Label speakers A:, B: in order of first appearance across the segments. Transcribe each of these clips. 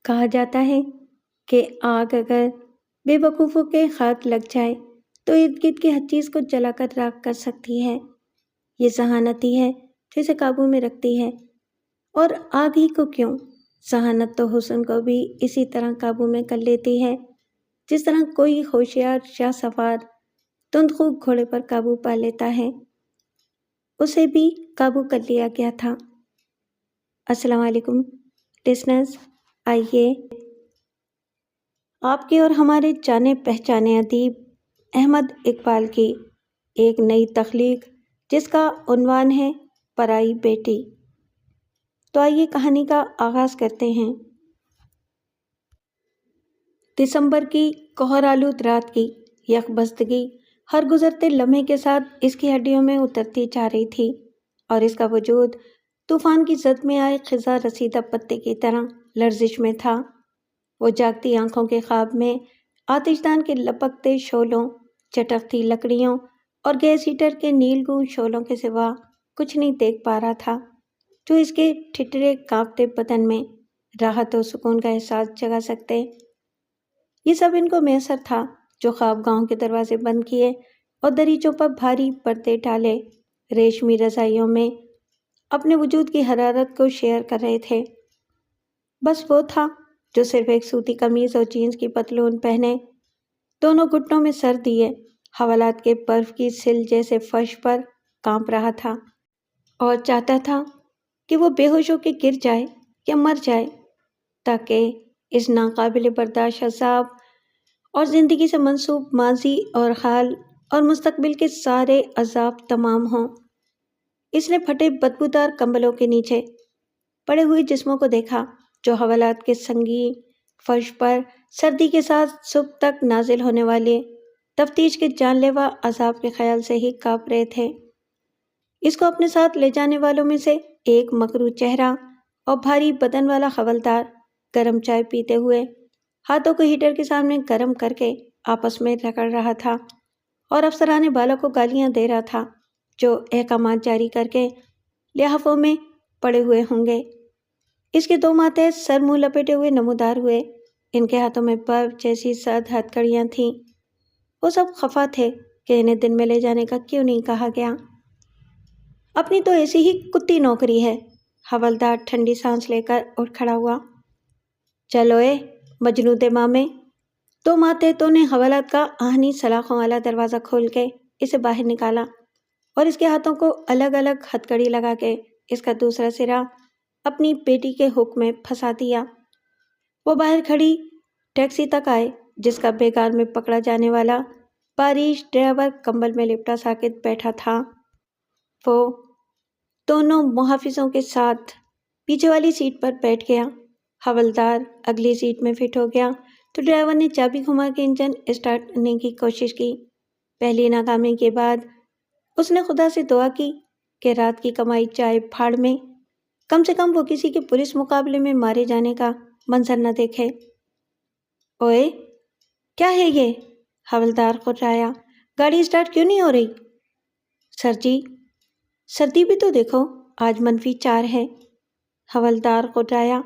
A: کہا جاتا ہے کہ آگ اگر بے وقوفوں کے ہاتھ لگ جائے تو ارد گرد کی ہر چیز کو جلا کر راکھ کر سکتی ہے۔ یہ ذہانتی ہے جو اسے قابو میں رکھتی ہے۔ اور آگ ہی کو کیوں، ذہانت تو حسن کو بھی اسی طرح قابو میں کر لیتی ہے جس طرح کوئی ہوشیار شاہ سوار تندخو گھوڑے پر قابو پا لیتا ہے۔ اسے بھی قابو کر لیا گیا تھا۔ السلام علیکم لسنرز، آئیے آپ کے اور ہمارے جانے پہچانے ادیب احمد اقبال کی ایک نئی تخلیق جس کا عنوان ہے پرائی بیٹی۔ تو آئیے کہانی کا آغاز کرتے ہیں۔ دسمبر کی کوہر آلود رات کی یک بستگی ہر گزرتے لمحے کے ساتھ اس کی ہڈیوں میں اترتی جا رہی تھی، اور اس کا وجود طوفان کی زد میں آئے خزاں رسیدہ پتے کی طرح لرزش میں تھا۔ وہ جاگتی آنکھوں کے خواب میں آتش دان کے لپکتے شعلوں، چٹکتی لکڑیوں اور گیس ہیٹر کے نیل گوں شعلوں کے سوا کچھ نہیں دیکھ پا رہا تھا جو اس کے ٹھٹرے کانپتے بدن میں راحت و سکون کا احساس جگا سکتے۔ یہ سب ان کو میسر تھا جو خواب گاہوں کے دروازے بند کیے اور دریچوں پر بھاری پردے ڈالے ریشمی رضائیوں میں اپنے وجود کی حرارت کو شیئر کر رہے تھے۔ بس وہ تھا جو صرف ایک سوتی قمیض اور جینس کی پتلون پہنے، دونوں گھٹنوں میں سر دیے حوالات کے برف کی سل جیسے فرش پر کانپ رہا تھا اور چاہتا تھا کہ وہ بے ہوش ہو کے گر جائے یا مر جائے تاکہ اس ناقابل برداشت عذاب اور زندگی سے منسوب ماضی اور حال اور مستقبل کے سارے عذاب تمام ہوں۔ اس نے پھٹے بدبودار کمبلوں کے نیچے پڑے ہوئے جسموں کو دیکھا جو حوالات کے سنگین فرش پر سردی کے ساتھ صبح تک نازل ہونے والے تفتیش کے جان لیوا عذاب کے خیال سے ہی کانپ رہے تھے۔ اس کو اپنے ساتھ لے جانے والوں میں سے ایک مکروہ چہرہ اور بھاری بدن والا حوالدار گرم چائے پیتے ہوئے ہاتھوں کو ہیٹر کے سامنے گرم کر کے آپس میں رگڑ رہا تھا اور افسران بالا کو گالیاں دے رہا تھا جو احکامات جاری کر کے لحافوں میں پڑے ہوئے ہوں گے۔ اس کے دو ماتحت سر منہ لپیٹے ہوئے نمودار ہوئے، ان کے ہاتھوں میں برف جیسی سرد ہتھکڑیاں تھیں۔ وہ سب خفا تھے کہ انہیں دن میں لے جانے کا کیوں نہیں کہا گیا۔ اپنی تو ایسی ہی کتی نوکری ہے۔ حوالدار ٹھنڈی سانس لے کر اٹھ کھڑا ہوا۔ چلو اے مجنوں مامے۔ دو ماتحتوں نے حوالات کا آہنی سلاخوں والا دروازہ کھول کے اسے باہر نکالا اور اس کے ہاتھوں کو الگ الگ ہتھکڑی لگا کے اس کا دوسرا سرا اپنی بیٹی کے ہوک میں پھنسا دیا۔ وہ باہر کھڑی ٹیکسی تک آئے جس کا بیگار میں پکڑا جانے والا بارش ڈرائیور کمبل میں لپٹا ساکت بیٹھا تھا۔ وہ دونوں محافظوں کے ساتھ پیچھے والی سیٹ پر بیٹھ گیا۔ حوالدار اگلی سیٹ میں فٹ ہو گیا تو ڈرائیور نے چابی گھما کے انجن اسٹارٹ کرنے کی کوشش کی۔ پہلی ناکامی کے بعد اس نے خدا سے دعا کی کہ رات کی کمائی چائے پھاڑ میں کم سے کم وہ کسی کے پولیس مقابلے میں مارے جانے کا منظر نہ دیکھے۔ اوئے کیا ہے یہ؟ حوالدار خرایا، گاڑی اسٹارٹ کیوں نہیں ہو رہی؟ سر جی سردی بھی تو دیکھو، آج -4 ہے۔ حوالدار خرایا،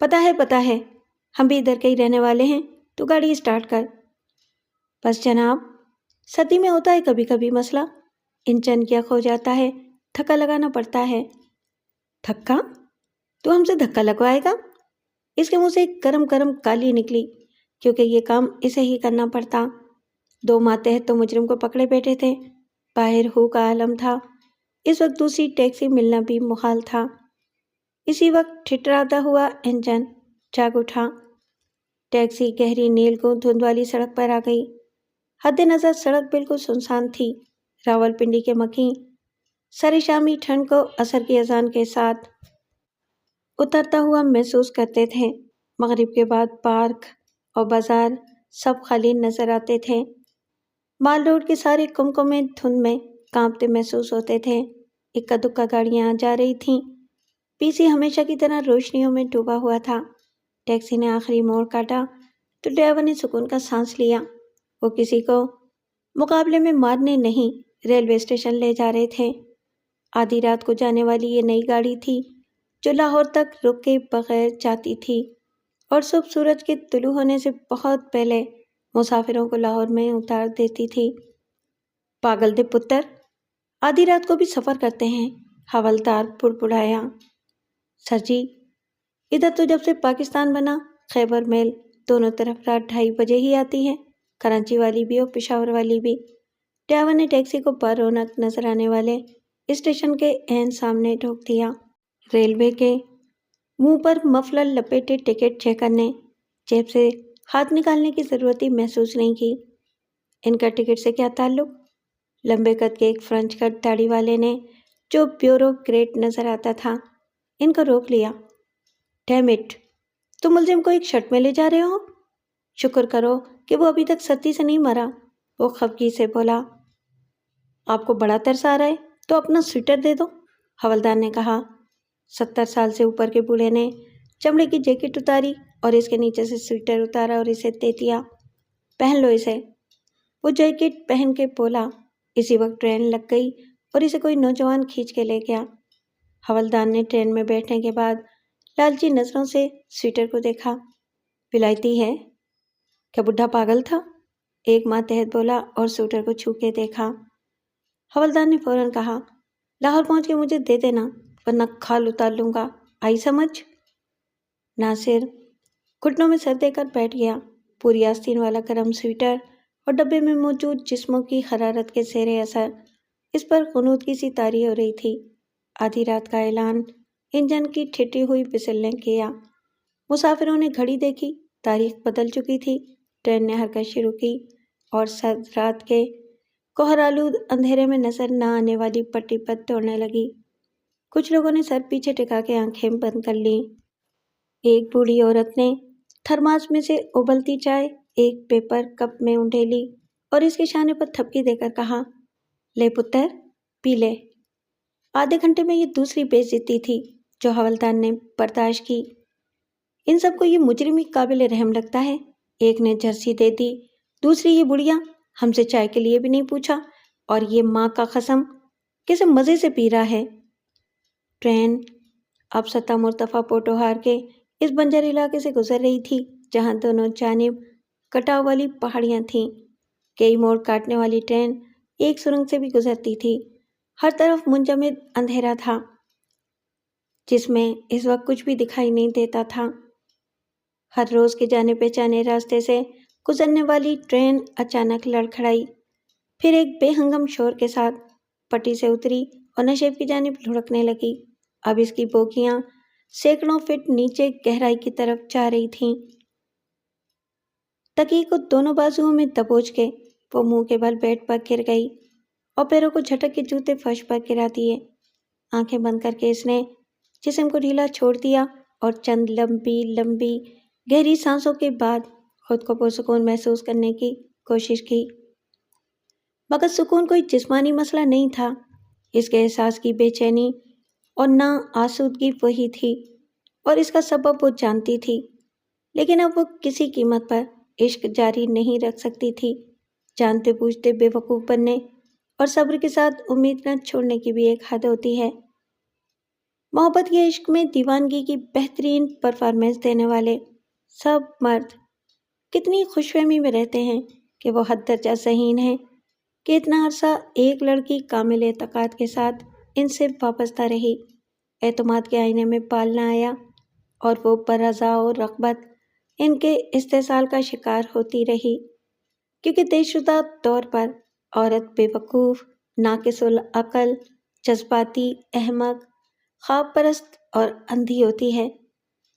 A: پتہ ہے، ہم بھی ادھر کے ہی رہنے والے ہیں، تو گاڑی اسٹارٹ کر۔ بس جناب، سردی میں ہوتا ہے کبھی کبھی مسئلہ، انجن کیا کھو جاتا ہے، دھکا لگانا پڑتا ہے۔ دھکا؟ تو ہم سے دھکا لگوائے گا؟ اس کے منہ سے گرم گرم گالی نکلی کیونکہ یہ کام اسے ہی کرنا پڑتا۔ دو ماتحت تو مجرم کو پکڑے بیٹھے تھے، باہر ہو کا عالم تھا، اس وقت دوسری ٹیکسی ملنا بھی محال تھا۔ اسی وقت ٹھٹراتا ہوا انجن جاگ اٹھا۔ ٹیکسی گہری نیل گوں دھند والی سڑک پر آ گئی۔ حد نظر سڑک بالکل سنسان تھی۔ راولپنڈی کے مکیں سارے شامی ٹھنڈ کو عصر کی اذان کے ساتھ اترتا ہوا محسوس کرتے تھے۔ مغرب کے بعد پارک اور بازار سب خالی نظر آتے تھے۔ مال روڈ کے سارے کمکمے دھند میں کانپتے محسوس ہوتے تھے۔ اکا دکا گاڑیاں آ جا رہی تھیں۔ پی سی ہمیشہ کی طرح روشنیوں میں ڈوبا ہوا تھا۔ ٹیکسی نے آخری موڑ کاٹا تو ڈرائیور نے سکون کا سانس لیا۔ وہ کسی کو مقابلے میں مارنے نہیں، ریلوے اسٹیشن لے جا رہے تھے۔ آدھی رات کو جانے والی یہ نئی گاڑی تھی جو لاہور تک رک کے بغیر جاتی تھی اور صبح سورج کے طلوع ہونے سے بہت پہلے مسافروں کو لاہور میں اتار دیتی تھی۔ پاگل دے پتر، آدھی رات کو بھی سفر کرتے ہیں، حوالدار بڑبڑایا۔ سر جی، ادھر تو جب سے پاکستان بنا خیبر میل دونوں طرف رات 2:30 بجے ہی آتی ہے، کراچی والی بھی اور پشاور والی بھی۔ ڈرائیور نے ٹیکسی کو برونق نظر آنے والے اسٹیشن کے عین سامنے ٹھوک دیا۔ ریلوے کے منہ پر مفلر لپیٹے ٹکٹ چیکر نے جیب سے ہاتھ نکالنے کی ضرورت ہی محسوس نہیں کی۔ ان کا ٹکٹ سے کیا تعلق؟ لمبے قد کے ایک فرنچ کٹ داڑھی والے نے، جو بیوروکریٹ نظر آتا تھا، ان کو روک لیا۔ ڈیم اٹ، تم ملزم کو ایک شرٹ میں لے جا رہے ہو؟ شکر کرو کہ وہ ابھی تک سردی سے نہیں مرا، وہ خفگی سے بولا۔ آپ کو بڑا ترس آ رہا ہے تو اپنا سویٹر دے دو، حوالدار نے کہا۔ 70 سال سے اوپر کے بوڑھے نے چمڑے کی جیکٹ اتاری اور اس کے نیچے سے سویٹر اتارا اور اسے دے دیا۔ پہن لو اسے، وہ جیکٹ پہن کے بولا۔ اسی وقت ٹرین لگ گئی اور اسے کوئی نوجوان کھینچ کے لے گیا۔ حوالدار نے ٹرین میں بیٹھنے کے بعد لالچی نظروں سے سویٹر کو دیکھا۔ ولایتی ہے؟ کیا بڈھا پاگل تھا؟ ایک ماتحت بولا اور سویٹر کو چھو کے دیکھا۔ حوالدار نے فوراً کہا، لاہور پہنچ کے مجھے دے دینا ورنہ کھال اتار لوں گا، آئی سمجھ؟ ناصر گھٹنوں میں سر دے کر بیٹھ گیا۔ پوری آستین والا گرم سویٹر اور ڈبے میں موجود جسموں کی حرارت کے زیر اثر اس پر غنودگی سی طاری ہو رہی تھی۔ آدھی رات کا اعلان انجن کی ٹھٹی ہوئی بسل نے کیا۔ مسافروں نے گھڑی دیکھی، تاریخ بدل چکی تھی۔ ٹرین نے حرکت شروع کی اور سرد رات کے کوہرآلود اندھیرے میں نظر نہ آنے والی پٹی پر دوڑنے لگی۔ کچھ لوگوں نے سر پیچھے ٹکا کے آنکھیں بند کر لیں۔ ایک بوڑھی عورت نے تھرماس میں سے ابلتی چائے ایک پیپر کپ میں انڈیلی اور اس کے شانے پر تھپکی دے کر کہا، لے پتر، پی لے۔ آدھے گھنٹے میں یہ دوسری بے عزتی تھی جو حوالدار نے برداشت کی۔ ان سب کو یہ مجرمی قابل رحم لگتا ہے۔ ایک نے جرسی دے دی، دوسری یہ بڑھیا ہم سے چائے کے لیے بھی نہیں پوچھا، اور یہ ماں کا قسم کیسے مزے سے پی رہا ہے۔ ٹرین اب سطح مرتفع پوٹوہار کے اس بنجر علاقے سے گزر رہی تھی جہاں دونوں جانب کٹاؤ والی پہاڑیاں تھیں۔ کئی موڑ کاٹنے والی ٹرین ایک سرنگ سے بھی گزرتی تھی۔ ہر طرف منجمد اندھیرا تھا جس میں اس وقت کچھ بھی دکھائی نہیں دیتا تھا۔ ہر روز کے جانے پہچانے راستے سے گزرنے والی ٹرین اچانک لڑکھڑائی، پھر ایک بے ہنگم شور کے ساتھ پٹی سے اتری اور نشیب کی جانب لڑکنے لگی۔ اب اس کی بوگیاں سینکڑوں فٹ نیچے گہرائی کی طرف جا رہی تھیں۔ تکیے کو دونوں بازوؤں میں دبوچ کے وہ منہ کے بل بیڈ پر گر گئی اور پیروں کو جھٹک کے جوتے فرش پر گرا دیے۔ آنکھیں بند کر کے اس نے جسم کو ڈھیلا چھوڑ دیا اور چند لمبی لمبی گہری سانسوں کے بعد خود کو پرسکون محسوس کرنے کی کوشش کی۔ مگر سکون کوئی جسمانی مسئلہ نہیں تھا، اس کے احساس کی بے چینی اور نا آسودگی وہی تھی، اور اس کا سبب وہ جانتی تھی۔ لیکن اب وہ کسی قیمت پر عشق جاری نہیں رکھ سکتی تھی۔ جانتے بوجھتے بے وقوف بننے اور صبر کے ساتھ امید نہ چھوڑنے کی بھی ایک حد ہوتی ہے۔ محبت کے عشق میں دیوانگی کی بہترین پرفارمنس دینے والے سب مرد کتنی خوش فہمی میں رہتے ہیں کہ وہ حد درجہ ذہین ہیں کہ اتنا عرصہ ایک لڑکی کامل اعتقاد کے ساتھ ان سے وابستہ رہی، اعتماد کے آئینے میں پال نہ آیا، اور وہ برضا و رغبت ان کے استحصال کا شکار ہوتی رہی، کیونکہ طے شدہ طور پر عورت بے وقوف، ناقص العقل، جذباتی، احمق، خواب پرست اور اندھی ہوتی ہے،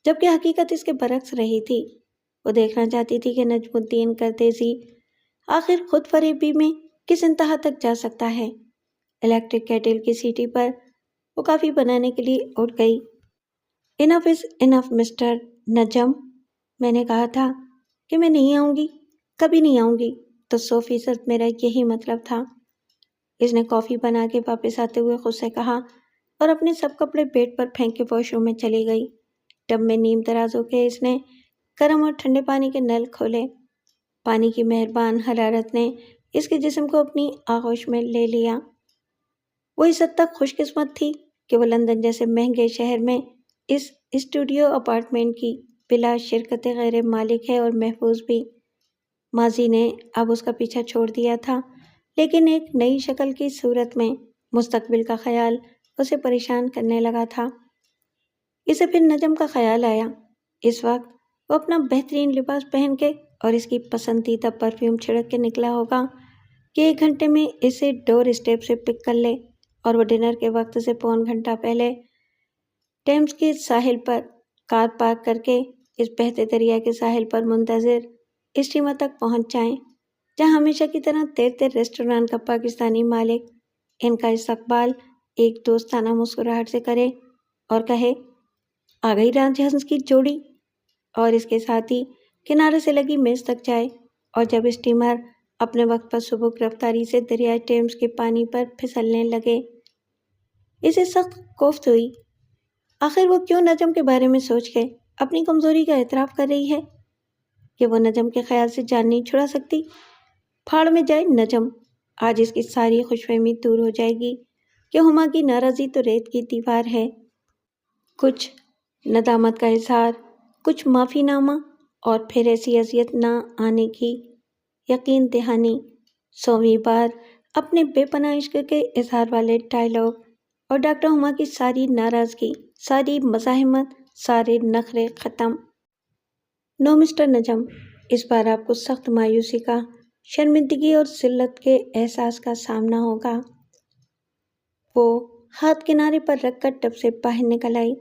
A: جبکہ حقیقت اس کے برعکس رہی تھی۔ وہ دیکھنا چاہتی تھی کہ نجم الدین گردیزی آخر خود فریبی میں کس انتہا تک جا سکتا ہے۔ الیکٹرک کیٹل کی سیٹی پر وہ کافی بنانے کے لیے اٹھ گئی۔ انف از انف مسٹر نجم، میں نے کہا تھا کہ میں نہیں آؤں گی، کبھی نہیں آؤں گی، تو 100% میرا یہی مطلب تھا۔ اس نے کافی بنا کے واپس آتے ہوئے خود سے کہا اور اپنے سب کپڑے بیڈ پر پھینک کے واش روم میں چلی گئی۔ ٹب میں نیم دراز ہو کے اس نے گرم اور ٹھنڈے پانی کے نل کھولے۔ پانی کی مہربان حرارت نے اس کے جسم کو اپنی آغوش میں لے لیا۔ وہ اس حد تک خوش قسمت تھی کہ وہ لندن جیسے مہنگے شہر میں اس اسٹوڈیو اپارٹمنٹ کی بلا شرکت غیر مالک ہے اور محفوظ بھی۔ ماضی نے اب اس کا پیچھا چھوڑ دیا تھا، لیکن ایک نئی شکل کی صورت میں مستقبل کا خیال اسے پریشان کرنے لگا تھا۔ اسے پھر نجم کا خیال آیا۔ اس وقت وہ اپنا بہترین لباس پہن کے اور اس کی پسندیدہ پرفیوم چھڑک کے نکلا ہوگا کہ 1 گھنٹے میں اسے ڈور اسٹیپ سے پک کر لے اور وہ ڈنر کے وقت سے پون گھنٹہ پہلے ٹیمز کے ساحل پر کار پارک کر کے اس بہتے دریا کے ساحل پر منتظر اسٹیمر تک پہنچ جائیں، جہاں ہمیشہ کی طرح تیر تیر ریسٹوران کا پاکستانی مالک ان کا استقبال ایک دوستانہ مسکراہٹ سے کرے اور کہے، آ گئی رانجھ ہنس کی جوڑی، اور اس کے ساتھ ہی کنارے سے لگی میز تک جائے، اور جب اسٹیمر اپنے وقت پر سبک رفتاری سے دریائے ٹیمز کے پانی پر پھسلنے لگے، اسے سخت کوفت ہوئی۔ آخر وہ کیوں نجم کے بارے میں سوچ کے اپنی کمزوری کا اعتراف کر رہی ہے کہ وہ نجم کے خیال سے جان نہیں چھڑا سکتی؟ پھاڑ میں جائے نجم، آج اس کی ساری خوش فہمی دور ہو جائے گی کہ ہما کی ناراضی تو ریت کی دیوار ہے۔ کچھ ندامت کا اظہار، کچھ معافی نامہ، اور پھر ایسی اذیت نہ آنے کی یقین دہانی۔ 100ویں بار اپنے بے پناہ عشق کے اظہار والے ڈائیلاگ اور ڈاکٹر ہما کی ساری ناراضگی، ساری مزاحمت، سارے نخرے ختم۔ نو مسٹر نجم، اس بار آپ کو سخت مایوسی کا، شرمندگی اور ذلت کے احساس کا سامنا ہوگا۔ وہ ہاتھ کنارے پر رکھ کر ٹب سے باہر نکل آئی۔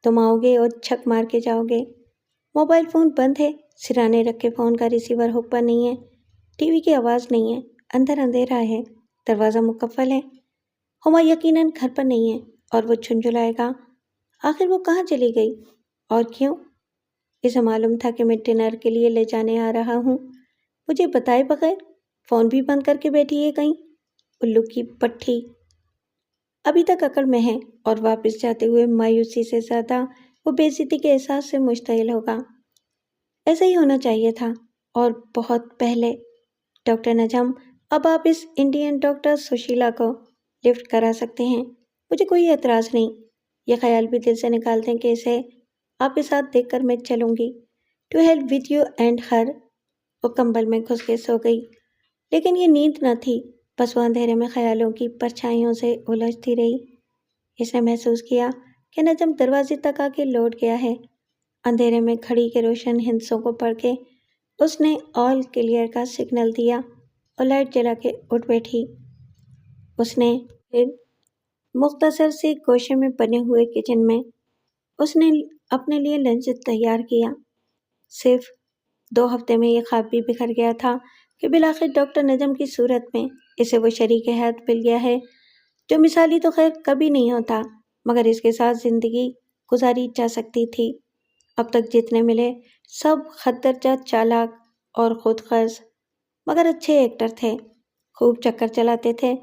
A: تم آؤ گے اور چھک مار کے جاؤ گے۔ موبائل فون بند ہے، سرانے رکھے فون کا ریسیور ہک پر نہیں ہے، ٹی وی کی آواز نہیں ہے، اندر اندھیرا ہے، دروازہ مقفل ہے۔ ہما یقیناً گھر پر نہیں ہے اور وہ جھنجھلائے گا، آخر وہ کہاں چلی گئی اور کیوں؟ اسے معلوم تھا کہ میں ڈنر کے لیے لے جانے آ رہا ہوں، مجھے بتائے بغیر فون بھی بند کر کے بیٹھی ہے کہیں، الو کی پٹھی۔ ابھی تک عقل میں ہے اور واپس جاتے ہوئے مایوسی سے زیادہ وہ بے عزتی کے احساس سے مشتعل ہوگا۔ ایسا ہی ہونا چاہیے تھا، اور بہت پہلے۔ ڈاکٹر نجم، اب آپ اس انڈین ڈاکٹر سشیلا کو لفٹ کرا سکتے ہیں، مجھے کوئی اعتراض نہیں۔ یہ خیال بھی دل سے نکال دیں کہ اسے آپ کے ساتھ دیکھ کر میں چلوں گی، to help with you and her. وہ کمبل میں گھس کے سو گئی، لیکن یہ نیند نہ تھی، بس وہ اندھیرے میں خیالوں کی پرچھائیوں سے الجھتی رہی۔ اس نے محسوس کیا کہ نجم دروازے تک آ کے لوٹ گیا ہے۔ اندھیرے میں گھڑی کے روشن ہندسوں کو پڑھ کے اس نے آل کلیئر کا سگنل دیا اور لائٹ جلا کے اٹھ بیٹھی۔ اس نے پھر مختصر سے گوشے میں بنے ہوئے کچن میں اس نے اپنے لیے لنچ تیار کیا۔ صرف 2 ہفتے میں یہ خواب بھی بکھر گیا تھا کہ بالآخر ڈاکٹر نجم کی صورت میں اسے وہ شریک حیات مل گیا ہے جو مثالی تو خیر کبھی نہیں ہوتا، مگر اس کے ساتھ زندگی گزاری جا سکتی تھی۔ اب تک جتنے ملے سب خطرجہ، چالاک اور خود غرض، مگر اچھے ایکٹر تھے، خوب چکر چلاتے تھے۔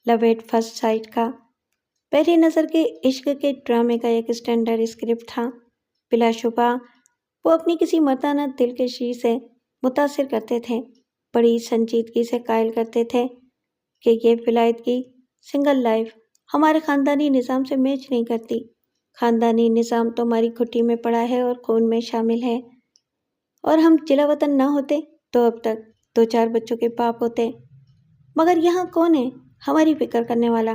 A: لو ایٹ فرسٹ سائٹ کا، پہلی نظر کے عشق کے ڈرامے کا ایک اسٹینڈرڈ اسکرپٹ تھا۔ بلا شبہ وہ اپنی کسی مردانہ دلکشی سے متاثر کرتے تھے، بڑی سنجیدگی سے قائل کرتے تھے کہ یہ ولایت کی سنگل لائف ہمارے خاندانی نظام سے میچ نہیں کرتی۔ خاندانی نظام تو ہماری گھٹی میں پڑا ہے اور خون میں شامل ہے، اور ہم جلا وطن نہ ہوتے تو اب تک 2-4 بچوں کے باپ ہوتے، مگر یہاں کون ہے ہماری فکر کرنے والا؟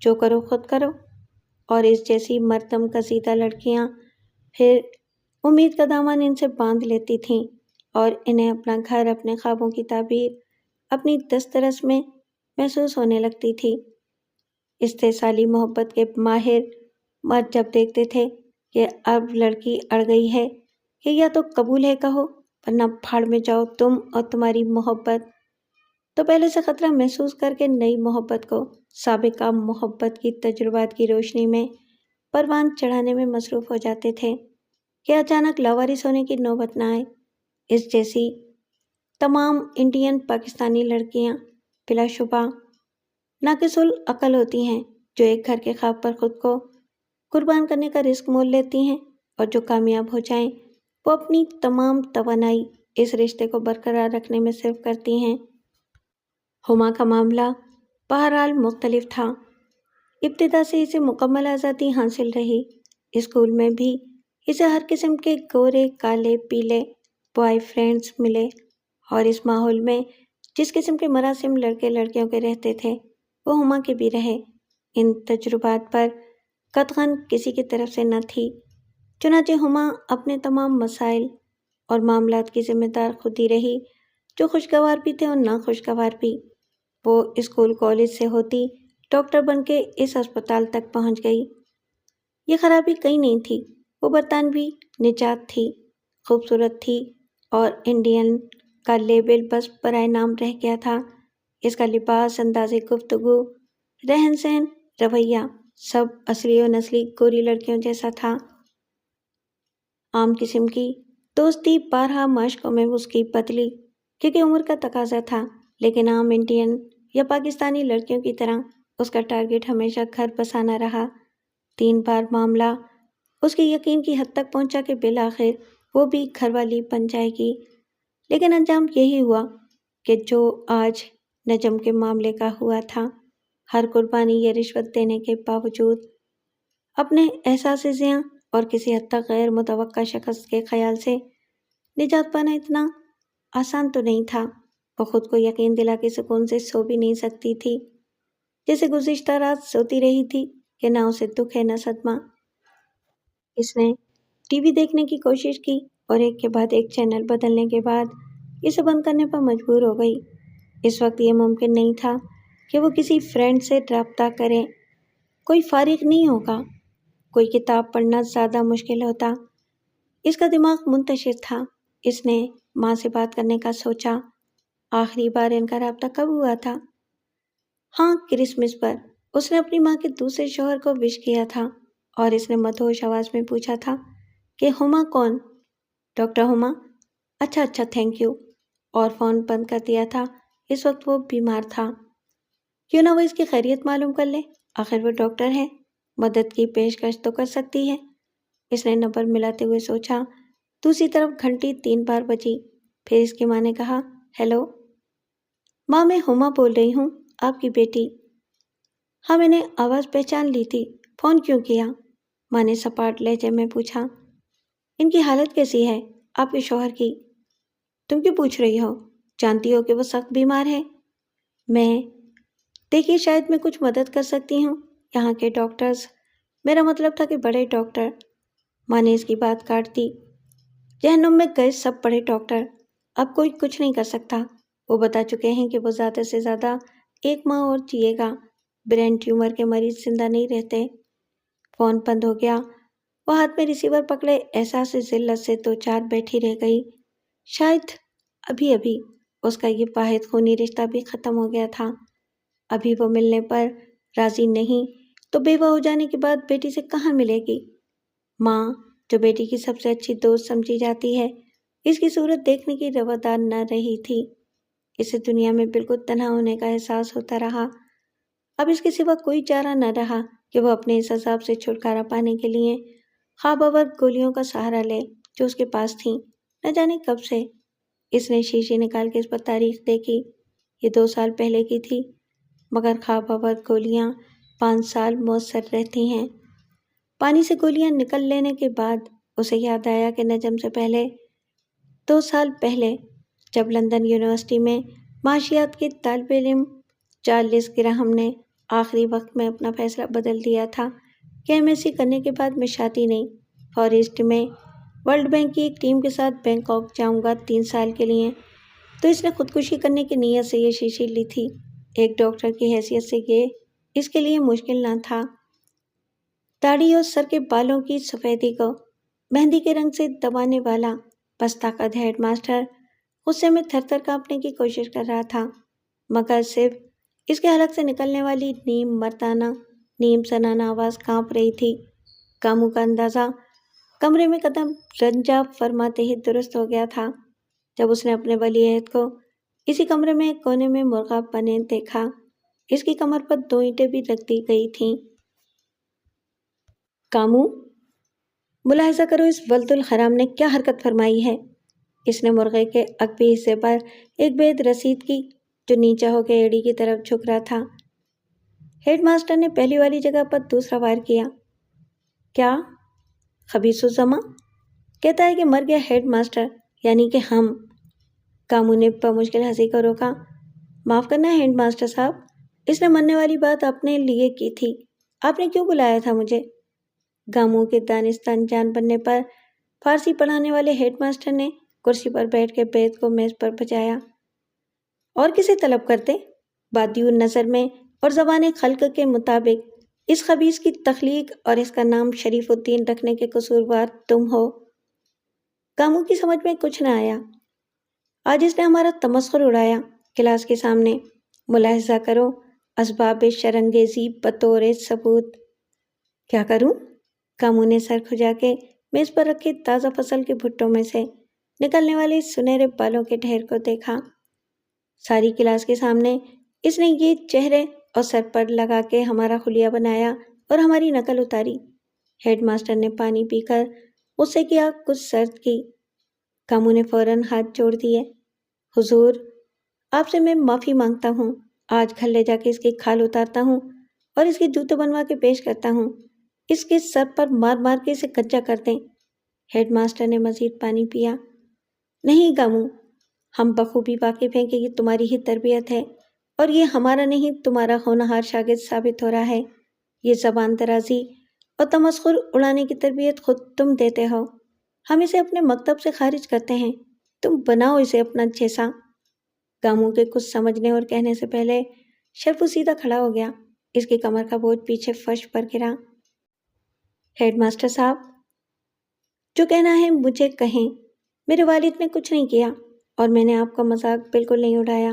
A: جو کرو خود کرو۔ اور اس جیسی مردم کشیدہ لڑکیاں پھر امید کا دامن ان سے باندھ لیتی تھیں اور انہیں اپنا گھر، اپنے خوابوں کی تعبیر اپنی دسترس میں محسوس ہونے لگتی تھی۔ استحصالی محبت کے ماہر مرد جب دیکھتے تھے کہ اب لڑکی اڑ گئی ہے کہ یا تو قبول ہے کہو ورنہ پھاڑ میں جاؤ تم اور تمہاری محبت، تو پہلے سے خطرہ محسوس کر کے نئی محبت کو سابقہ محبت کی تجربات کی روشنی میں پروان چڑھانے میں مصروف ہو جاتے تھے کہ اچانک لاوارث ہونے کی نوبت نہ آئے۔ اس جیسی تمام انڈین پاکستانی لڑکیاں بلا شبہ ناقص العقل ہوتی ہیں، جو ایک گھر کے خواب پر خود کو قربان کرنے کا رسک مول لیتی ہیں، اور جو کامیاب ہو جائیں وہ اپنی تمام توانائی اس رشتے کو برقرار رکھنے میں صرف کرتی ہیں۔ ہما کا معاملہ بہرحال مختلف تھا۔ ابتدا سے اسے مکمل آزادی حاصل رہی، اسکول میں بھی اسے ہر قسم کے گورے کالے پیلے بوائے فرینڈز ملے، اور اس ماحول میں جس قسم کے مراسم لڑکے لڑکیوں کے رہتے تھے وہ ہما کے بھی رہے۔ ان تجربات پر قطعاً کسی کی طرف سے نہ تھی، چنانچہ ہما اپنے تمام مسائل اور معاملات کی ذمہ دار خود ہی رہی، جو خوشگوار بھی تھے اور ناخوشگوار بھی۔ وہ اسکول کالج سے ہوتی ڈاکٹر بن کے اس اسپتال تک پہنچ گئی۔ یہ خرابی کہیں نہیں تھی، وہ برطانوی نجات تھی، خوبصورت تھی، اور انڈین کا لیبل بس برائے نام رہ گیا تھا۔ اس کا لباس، انداز گفتگو، رہن سہن، رویہ سب اصلی و نسلی گوری لڑکیوں جیسا تھا۔ عام قسم کی دوستی بارہا مشقوں میں اس کی بدلی کیونکہ عمر کا تقاضا تھا، لیکن عام انڈین یا پاکستانی لڑکیوں کی طرح اس کا ٹارگٹ ہمیشہ گھر بسانا رہا۔ 3 بار معاملہ اس کے یقین کی حد تک پہنچا کہ بالآخر وہ بھی گھر والی بن جائے گی، لیکن انجام یہی ہوا کہ جو آج نجم کے معاملے کا ہوا تھا۔ ہر قربانی یہ رشوت دینے کے باوجود اپنے احساس زیاں اور کسی حد تک غیر متوقع شخص کے خیال سے نجات پانا اتنا آسان تو نہیں تھا۔ وہ خود کو یقین دلا کے سکون سے سو بھی نہیں سکتی تھی، جیسے گزشتہ رات سوتی رہی تھی کہ نہ اسے دکھ ہے نہ صدمہ۔ اس نے ٹی وی دیکھنے کی کوشش کی اور ایک کے بعد ایک چینل بدلنے کے بعد اسے بند کرنے پر مجبور ہو گئی۔ اس وقت یہ ممکن نہیں تھا کہ وہ کسی فرینڈ سے رابطہ کرے، کوئی فارغ نہیں ہوگا، کوئی کتاب پڑھنا زیادہ مشکل ہوتا۔ اس کا دماغ منتشر تھا۔ اس نے ماں سے بات کرنے کا سوچا۔ آخری بار ان کا رابطہ کب ہوا تھا؟ ہاں، کرسمس پر اس نے اپنی ماں کے دوسرے شوہر کو وش کیا تھا، اور اس نے مدہوش آواز میں پوچھا تھا کہ ہما کون؟ ڈاکٹر ہما؟ اچھا تھینک یو، اور فون بند کر دیا تھا۔ اس وقت وہ بیمار تھا، کیوں نہ وہ اس کی خیریت معلوم کر لے، آخر وہ ڈاکٹر ہے، مدد کی پیشکش تو کر سکتی ہے۔ اس نے نمبر ملاتے ہوئے سوچا۔ دوسری طرف گھنٹی 3 بار بجی، پھر اس کی ماں نے کہا، ہیلو ماں، میں ہما بول رہی ہوں، آپ کی بیٹی۔ ہاں، میں نے آواز پہچان لی تھی، فون کیوں کیا؟ ماں نے سپاٹ لہجے میں پوچھا۔ ان کی حالت کیسی ہے، آپ کے شوہر کی؟ تم کیوں پوچھ رہی ہو؟ جانتی ہو کہ وہ سخت بیمار ہے۔ دیکھیے شاید میں کچھ مدد کر سکتی ہوں، یہاں کے ڈاکٹرز، میرا مطلب تھا کہ بڑے ڈاکٹر۔ ماں نے اس کی بات کاٹ دی۔ جہنم میں گئے سب بڑے ڈاکٹر، اب کوئی کچھ نہیں کر سکتا۔ وہ بتا چکے ہیں کہ وہ زیادہ سے زیادہ 1 ماہ اور جیے گا، برین ٹیومر کے مریض زندہ نہیں رہتے۔ فون بند ہو گیا۔ وہ ہاتھ میں ریسیور پکڑے احساس ذلت سے 2 4 بیٹھی رہ گئی۔ شاید ابھی اس کا یہ واحد خونی رشتہ بھی ختم ہو گیا تھا۔ ابھی وہ ملنے پر راضی نہیں تو بیوہ ہو جانے کے بعد بیٹی سے کہاں ملے گی؟ ماں، جو بیٹی کی سب سے اچھی دوست سمجھی جاتی ہے، اس کی صورت دیکھنے کی روادار نہ رہی تھی۔ اسے دنیا میں بالکل تنہا ہونے کا احساس ہوتا رہا۔ اب اس کے سوا کوئی چارہ نہ رہا کہ وہ اپنے اس عذاب سے چھٹکارا پانے کے لیے خواب آور گولیوں کا سہارا لے جو اس کے پاس تھیں، نہ جانے کب سے۔ اس نے شیشی نکال کے اس پر تاریخ دیکھی، یہ 2 سال پہلے کی تھی، مگر خواب آور گولیاں 5 سال مؤثر رہتی ہیں۔ پانی سے گولیاں نکل لینے کے بعد اسے یاد آیا کہ نجم سے پہلے 2 سال پہلے جب لندن یونیورسٹی میں معاشیات کے طالب علم چارلس گراہم نے آخری وقت میں اپنا فیصلہ بدل دیا تھا کہ ایم ایس سی کرنے کے بعد میں شادی نہیں، فارسٹ میں ورلڈ بینک کی ایک ٹیم کے ساتھ بینکاک جاؤں گا 3 سال کے لیے، تو اس نے خودکشی کرنے کی نیت سے یہ شیشی لی تھی۔ ایک ڈاکٹر کی حیثیت سے یہ اس کے لیے مشکل نہ تھا۔ داڑھی اور سر کے بالوں کی سفیدی کو مہندی کے رنگ سے دبانے والا بس طاقت ہیڈ ماسٹر غصے میں تھر تھر کانپنے کی کوشش کر رہا تھا، مگر صرف اس کے حلق سے نکلنے والی نیم مردانہ نیم زنانہ آواز کانپ رہی تھی۔ کاموں کا اندازہ کمرے میں قدم رنجا فرماتے ہی درست ہو گیا تھا جب اس نے اپنے ولی عہد کو اسی کمرے میں ایک کونے میں مرغا بنے دیکھا۔ اس کی کمر پر 2 اینٹیں بھی رکھ دی گئی تھیں۔ کامو، ملاحظہ کرو اس ولد الحرام نے کیا حرکت فرمائی ہے۔ اس نے مرغے کے عقبی حصے پر ایک بید رسید کی جو نیچا ہو کے ایڑی کی طرف جھک رہا تھا۔ ہیڈ ماسٹر نے پہلی والی جگہ پر دوسرا وار کیا۔ کیا؟ خبیث الزما کہتا ہے کہ مر گیا ہیڈ ماسٹر، یعنی کہ ہم۔ کامو نے بمشکل ہنسی کو روکا۔ معاف کرنا ہیڈ ماسٹر صاحب، اس نے مرنے والی بات اپنے لیے کی تھی، آپ نے کیوں بلایا تھا مجھے؟ گامو کے دانستان جان بننے پر فارسی پڑھانے والے ہیڈ ماسٹر نے کرسی پر بیٹھ کے بیت کو میز پر بجایا۔ اور کسے طلب کرتے؟ بادیو نظر میں اور زبان خلق کے مطابق اس خبیث کی تخلیق اور اس کا نام شریف الدین رکھنے کے قصوروار تم ہو۔ گامو کی سمجھ میں کچھ نہ آیا۔ آج اس نے ہمارا تمسخر اڑایا کلاس کے سامنے۔ ملاحظہ کرو اسباب شرنگیزی بطور ثبوت۔ کیا کروں؟ گامو نے سر کھجا کے میز پر رکھے تازہ فصل کے بھٹوں میں سے نکلنے والے سنہرے بالوں کے ڈھیر کو دیکھا۔ ساری کلاس کے سامنے اس نے یہ چہرے اور سر پر لگا کے ہمارا خلیہ بنایا اور ہماری نقل اتاری۔ ہیڈ ماسٹر نے پانی پی کر غصے کی آگ کچھ سرد کی۔ گامو نے فوراً ہاتھ جوڑ دیے۔ حضور، آپ سے میں معافی مانگتا ہوں، آج گھر لے جا کے اس کی کھال اتارتا ہوں اور اس کے جوتے بنوا کے پیش کرتا ہوں، اس کے سر پر مار مار کے اسے کچا کر دیں۔ ہیڈ ماسٹر نے مزید پانی پیا۔ نہیں گامو، ہم بخوبی واقف ہیں کہ یہ تمہاری ہی تربیت ہے اور یہ ہمارا نہیں تمہارا ہونہار شاگرد ثابت ہو رہا ہے۔ یہ زبان درازی اور تمسخر اڑانے کی تربیت خود تم دیتے ہو، ہم اسے اپنے مکتب سے خارج کرتے ہیں، تم بناؤ اسے اپنا جیسا۔ گامو کے کچھ سمجھنے اور کہنے سے پہلے شرفو سیدھا کھڑا ہو گیا، اس کی کمر کا بوجھ پیچھے فرش پر گرا۔ ہیڈ ماسٹر صاحب، جو کہنا ہے مجھے کہیں، میرے والد نے کچھ نہیں کیا اور میں نے آپ کا مذاق بالکل نہیں اڑایا۔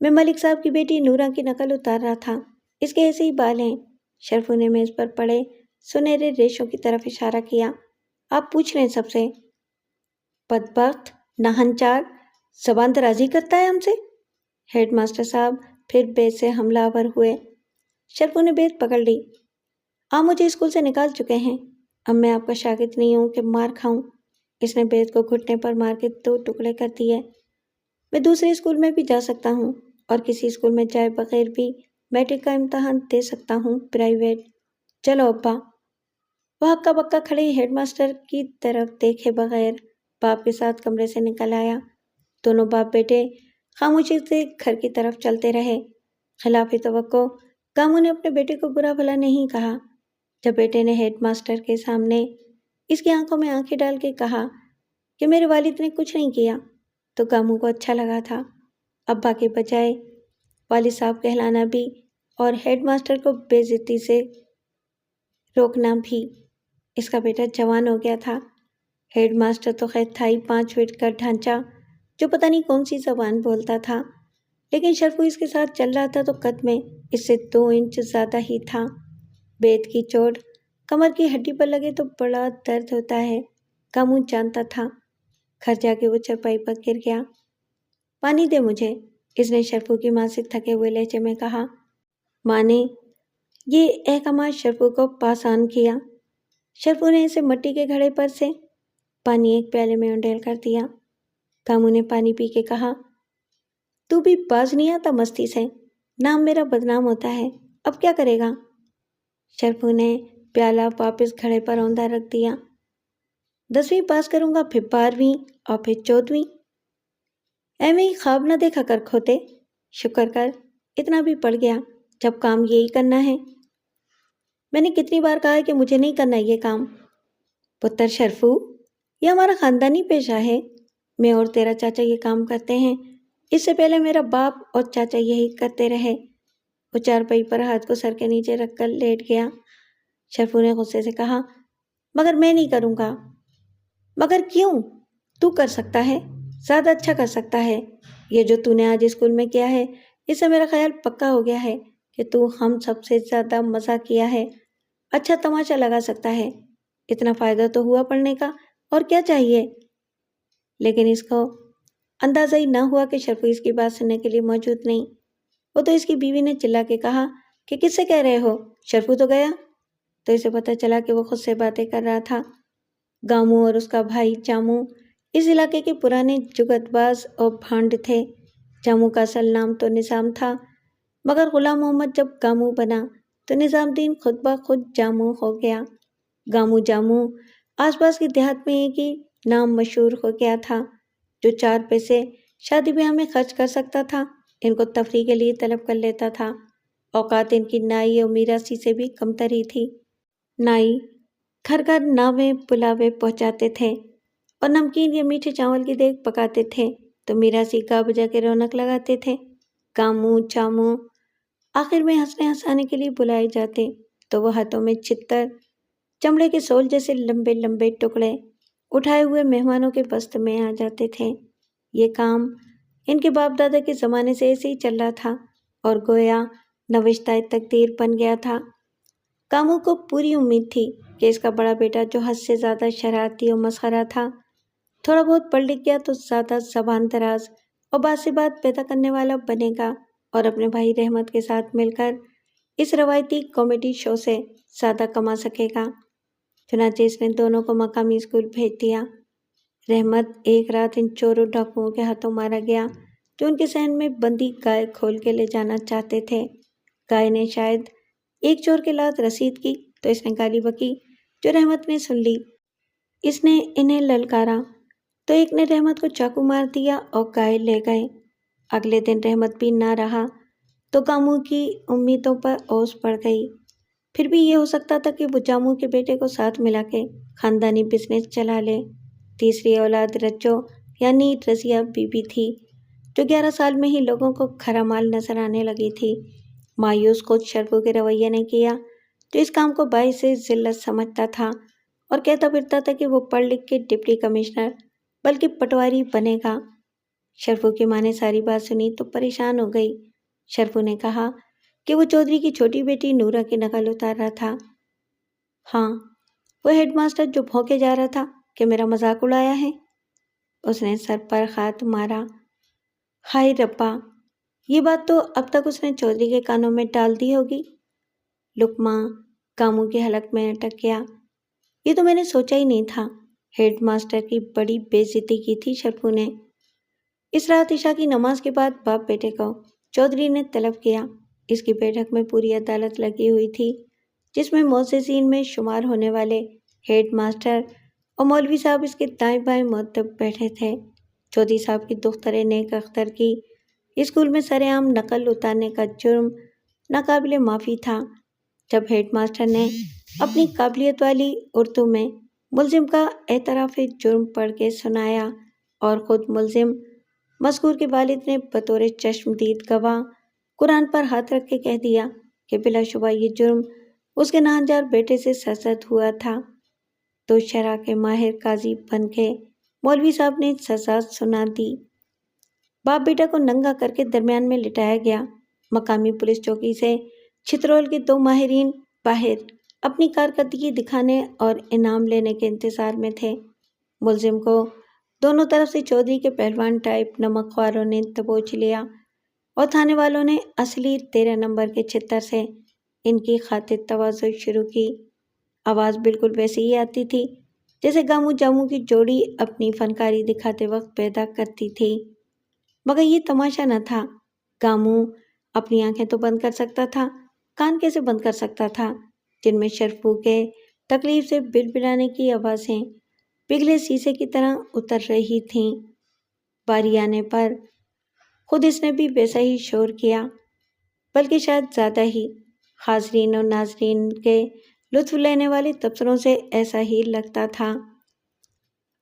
A: میں ملک صاحب کی بیٹی نورا کی نقل اتار رہا تھا، اس کے ایسے ہی بال ہیں۔ شرفو نے میز پر پڑے سنہرے ریشوں کی طرف اشارہ کیا۔ آپ پوچھ لیں سب سے۔ بدبخت، ناہنچار، زبان درازی کرتا ہے ہم سے۔ ہیڈ ماسٹر صاحب پھر بیت سے حملہ آور ہوئے۔ شرفو نے بیت پکڑ لی۔ آپ مجھے اسکول سے نکال چکے ہیں، اب میں آپ کا شاگرد نہیں ہوں کہ مار کھاؤں۔ اس نے بیت کو گھٹنے پر مار کے 2 ٹکڑے کر دیے۔ میں دوسرے اسکول میں بھی جا سکتا ہوں اور کسی اسکول میں جائے بغیر بھی میٹرک کا امتحان دے سکتا ہوں، پرائیویٹ۔ چلو ابا۔ وہ ہکا بکا کھڑے ہیڈ ماسٹر کی طرف دیکھے بغیر باپ کے ساتھ کمرے سے نکل آیا۔ دونوں باپ بیٹے خاموشی سے گھر کی طرف چلتے رہے۔ خلاف توقع گامو نے اپنے بیٹے کو برا بھلا نہیں کہا۔ جب بیٹے نے ہیڈ ماسٹر کے سامنے اس کی آنکھوں میں آنکھیں ڈال کے کہا کہ میرے والد نے کچھ نہیں کیا، تو گامو کو اچھا لگا تھا۔ ابا کے بجائے والد صاحب کہلانا بھی اور ہیڈ ماسٹر کو بے عزتی سے روکنا بھی۔ اس کا بیٹا جوان ہو گیا تھا۔ ہیڈ ماسٹر تو خیر تھا ہی 5 فٹ کا ڈھانچہ جو پتہ نہیں کون سی زبان بولتا تھا، لیکن شرفو اس کے ساتھ چل رہا تھا تو قد میں اس سے 2 انچ زیادہ ہی تھا۔ بیت کی چوٹ کمر کی ہڈی پر لگے تو بڑا درد ہوتا ہے، گامو جانتا تھا۔ گھر جا کے وہ چرپائی پر گر گیا۔ پانی دے مجھے، اس نے شرفو کی ماں سے تھکے ہوئے لہجے میں کہا۔ ماں نے یہ احکامات شرفو کو پاسان کیا۔ شرفو نے اسے مٹی کے گھڑے پر سے پانی ایک پیالے میں انڈیل کر دیا۔ گامو نے پانی پی کے کہا، تو بھی باز نہیں آتا مستی سے، نام میرا بدنام ہوتا ہے، اب کیا کرے گا؟ شرفو نے پیالہ واپس گھڑے پر اوندا رکھ دیا۔ 10ویں پاس کروں گا، پھر 12ویں اور پھر 14ویں۔ ایویں ہی خواب نہ دیکھا کر کھوتے، شکر کر اتنا بھی پڑ گیا جب کام یہی کرنا ہے۔ میں نے کتنی بار کہا ہے کہ مجھے نہیں کرنا یہ کام۔ پتر شرفو، یہ ہمارا خاندانی پیشہ ہے، میں اور تیرا چاچا یہ کام کرتے ہیں، اس سے پہلے میرا باپ اور چاچا یہی کرتے رہے۔ وہ چارپائی پر ہاتھ کو سر کے نیچے رکھ کر لیٹ گیا۔ شرفو نے غصے سے کہا، مگر میں نہیں کروں گا۔ مگر کیوں؟ تو کر سکتا ہے، زیادہ اچھا کر سکتا ہے۔ یہ جو تو نے آج اسکول میں کیا ہے، اس سے میرا خیال پکا ہو گیا ہے کہ تو ہم سب سے زیادہ مزہ کیا ہے، اچھا تماشا لگا سکتا ہے۔ اتنا فائدہ تو ہوا پڑھنے کا، اور کیا چاہیے؟ لیکن اس کو اندازہ ہی نہ ہوا کہ شرفو اس کی بات سننے کے لیے موجود نہیں۔ وہ تو اس کی بیوی نے چلا کے کہا کہ کس سے کہہ رہے ہو، شرفو تو گیا؟ تو اسے پتہ چلا کہ وہ خود سے باتیں کر رہا تھا۔ گامو اور اس کا بھائی جامو اس علاقے کے پرانے جگت باز اور بھانڈ تھے۔ جامو کا اصل نام تو نظام تھا، مگر غلام محمد جب گامو بنا تو نظام الدین خود بخود جامو ہو گیا۔ گامو جامو آس پاس کے دیہات میں ایک ہی نام مشہور ہو گیا تھا، جو 4 پیسے شادی بیاہ میں خرچ کر سکتا تھا ان کو تفریح کے لیے طلب کر لیتا تھا۔ اوقات ان کی نائی اور میراثی سے بھی کمتر ہی تھی۔ نائی گھر گھر ناوے پلاوے پہنچاتے تھے اور نمکین یا میٹھے چاول کی دیگ پکاتے تھے، تو میراثی گا بجا کے رونق لگاتے تھے۔ کاموں چاموں آخر میں ہنسنے ہنسانے کے لیے بلائے جاتے، تو وہ ہاتھوں میں چتر چمڑے کے سول جیسے لمبے لمبے ٹکڑے اٹھائے ہوئے مہمانوں کے وسط میں آ جاتے تھے۔ یہ کام ان کے باپ دادا کے زمانے سے ایسے ہی چل رہا تھا اور گویا نوشتہ تقدیر بن گیا تھا۔ کاموں کو پوری امید تھی کہ اس کا بڑا بیٹا جو حد سے زیادہ شرارتی اور مسخرہ تھا، تھوڑا بہت پڑھ لکھ گیا تو زیادہ زبان دراز اور بات سے بات پیدا کرنے والا بنے گا اور اپنے بھائی رحمت کے ساتھ مل کر اس روایتی کامیڈی شو سے زیادہ کما سکے گا۔ چنانچہ اس نے دونوں کو مقامی اسکول بھیج دیا۔ رحمت ایک رات ان چوروں ڈاکوؤں کے ہاتھوں مارا گیا جو ان کے صحن میں بندی گائے کھول کے لے جانا چاہتے تھے۔ گائے نے شاید ایک چور کے لات رسید کی تو اس نے گالی بکی جو رحمت نے سن لی۔ اس نے انہیں للکارا تو ایک نے رحمت کو چاقو مار دیا اور گائے لے گئے۔ اگلے دن رحمت بھی نہ رہا تو کاموں کی امیدوں پر اوس پڑ گئی۔ پھر بھی یہ ہو سکتا تھا کہ وہ جاموں کے بیٹے کو ساتھ ملا کے خاندانی بزنس چلا لے۔ تیسری اولاد رچو یعنی رضیہ بی بی تھی، جو 11 سال میں ہی لوگوں کو کھرا مال نظر آنے لگی تھی۔ مایوس خود شرفو کے رویے نے کیا جو اس کام کو باعث ذلت سمجھتا تھا اور کہتا پھرتا تھا کہ وہ پڑھ لکھ کے ڈپٹی کمشنر بلکہ پٹواری بنے گا۔ شرفو کی ماں نے ساری بات سنی تو پریشان ہو گئی۔ شرفو نے کہا کہ وہ چودھری کی چھوٹی بیٹی نورا کی نقل اتار رہا تھا۔ ہاں، وہ ہیڈ ماسٹر جو بھونکے جا رہا تھا کہ میرا مذاق اڑایا ہے۔ اس نے سر پر ہاتھ مارا۔ ہائے ربا، یہ بات تو اب تک اس نے چودھری کے کانوں میں ڈال دی ہوگی۔ لقمہ کاموں کے حلق میں اٹک گیا۔ یہ تو میں نے سوچا ہی نہیں تھا۔ ہیڈ ماسٹر کی بڑی بے عزتی کی تھی شرفو نے۔ اس رات عشاء کی نماز کے بعد باپ بیٹے کو چودھری نے طلب کیا۔ اس کی بیٹھک میں پوری عدالت لگی ہوئی تھی، جس میں معززین میں شمار ہونے والے ہیڈ ماسٹر اور مولوی صاحب اس کے دائیں بائیں مؤدب بیٹھے تھے۔ چودھری صاحب کی دختر نیک اختر کی اسکول میں سر عام نقل اتارنے کا جرم ناقابل معافی تھا۔ جب ہیڈ ماسٹر نے اپنی قابلیت والی اردو میں ملزم کا اعتراف جرم پڑھ کے سنایا اور خود ملزم مذکور کے والد نے بطور چشمدید گواہ قرآن پر ہاتھ رکھ کے کہہ دیا کہ بلا شبہ یہ جرم اس کے ناہنجار بیٹے سے سرزد ہوا تھا، تو شرع کے ماہر قاضی بن کے مولوی صاحب نے سزا سنا دی۔ باپ بیٹا کو ننگا کر کے درمیان میں لٹایا گیا۔ مقامی پولیس چوکی سے چھترول کے 2 ماہرین باہر اپنی کارکردگی دکھانے اور انعام لینے کے انتظار میں تھے۔ ملزم کو دونوں طرف سے چودھری کے پہلوان ٹائپ نمک خواروں نے دبوچ لیا اور تھانے والوں نے اصلی 13 نمبر کے چھتر سے ان کی خاطر تواضع شروع کی۔ آواز بالکل ویسی ہی آتی تھی جیسے گاموں جاموں کی جوڑی اپنی فنکاری دکھاتے وقت پیدا کرتی تھی۔ مگر یہ تماشا نہ تھا۔ گاموں اپنی آنکھیں تو بند کر سکتا تھا، کان کیسے بند کر سکتا تھا جن میں شرفو کے تکلیف سے بلبلانے کی آوازیں پگھلے سیسے کی طرح اتر رہی تھیں۔ باری آنے پر خود اس نے بھی ویسا ہی شور کیا، بلکہ شاید زیادہ ہی۔ حاضرین اور ناظرین کے لطف لینے والے تبصروں سے ایسا ہی لگتا تھا۔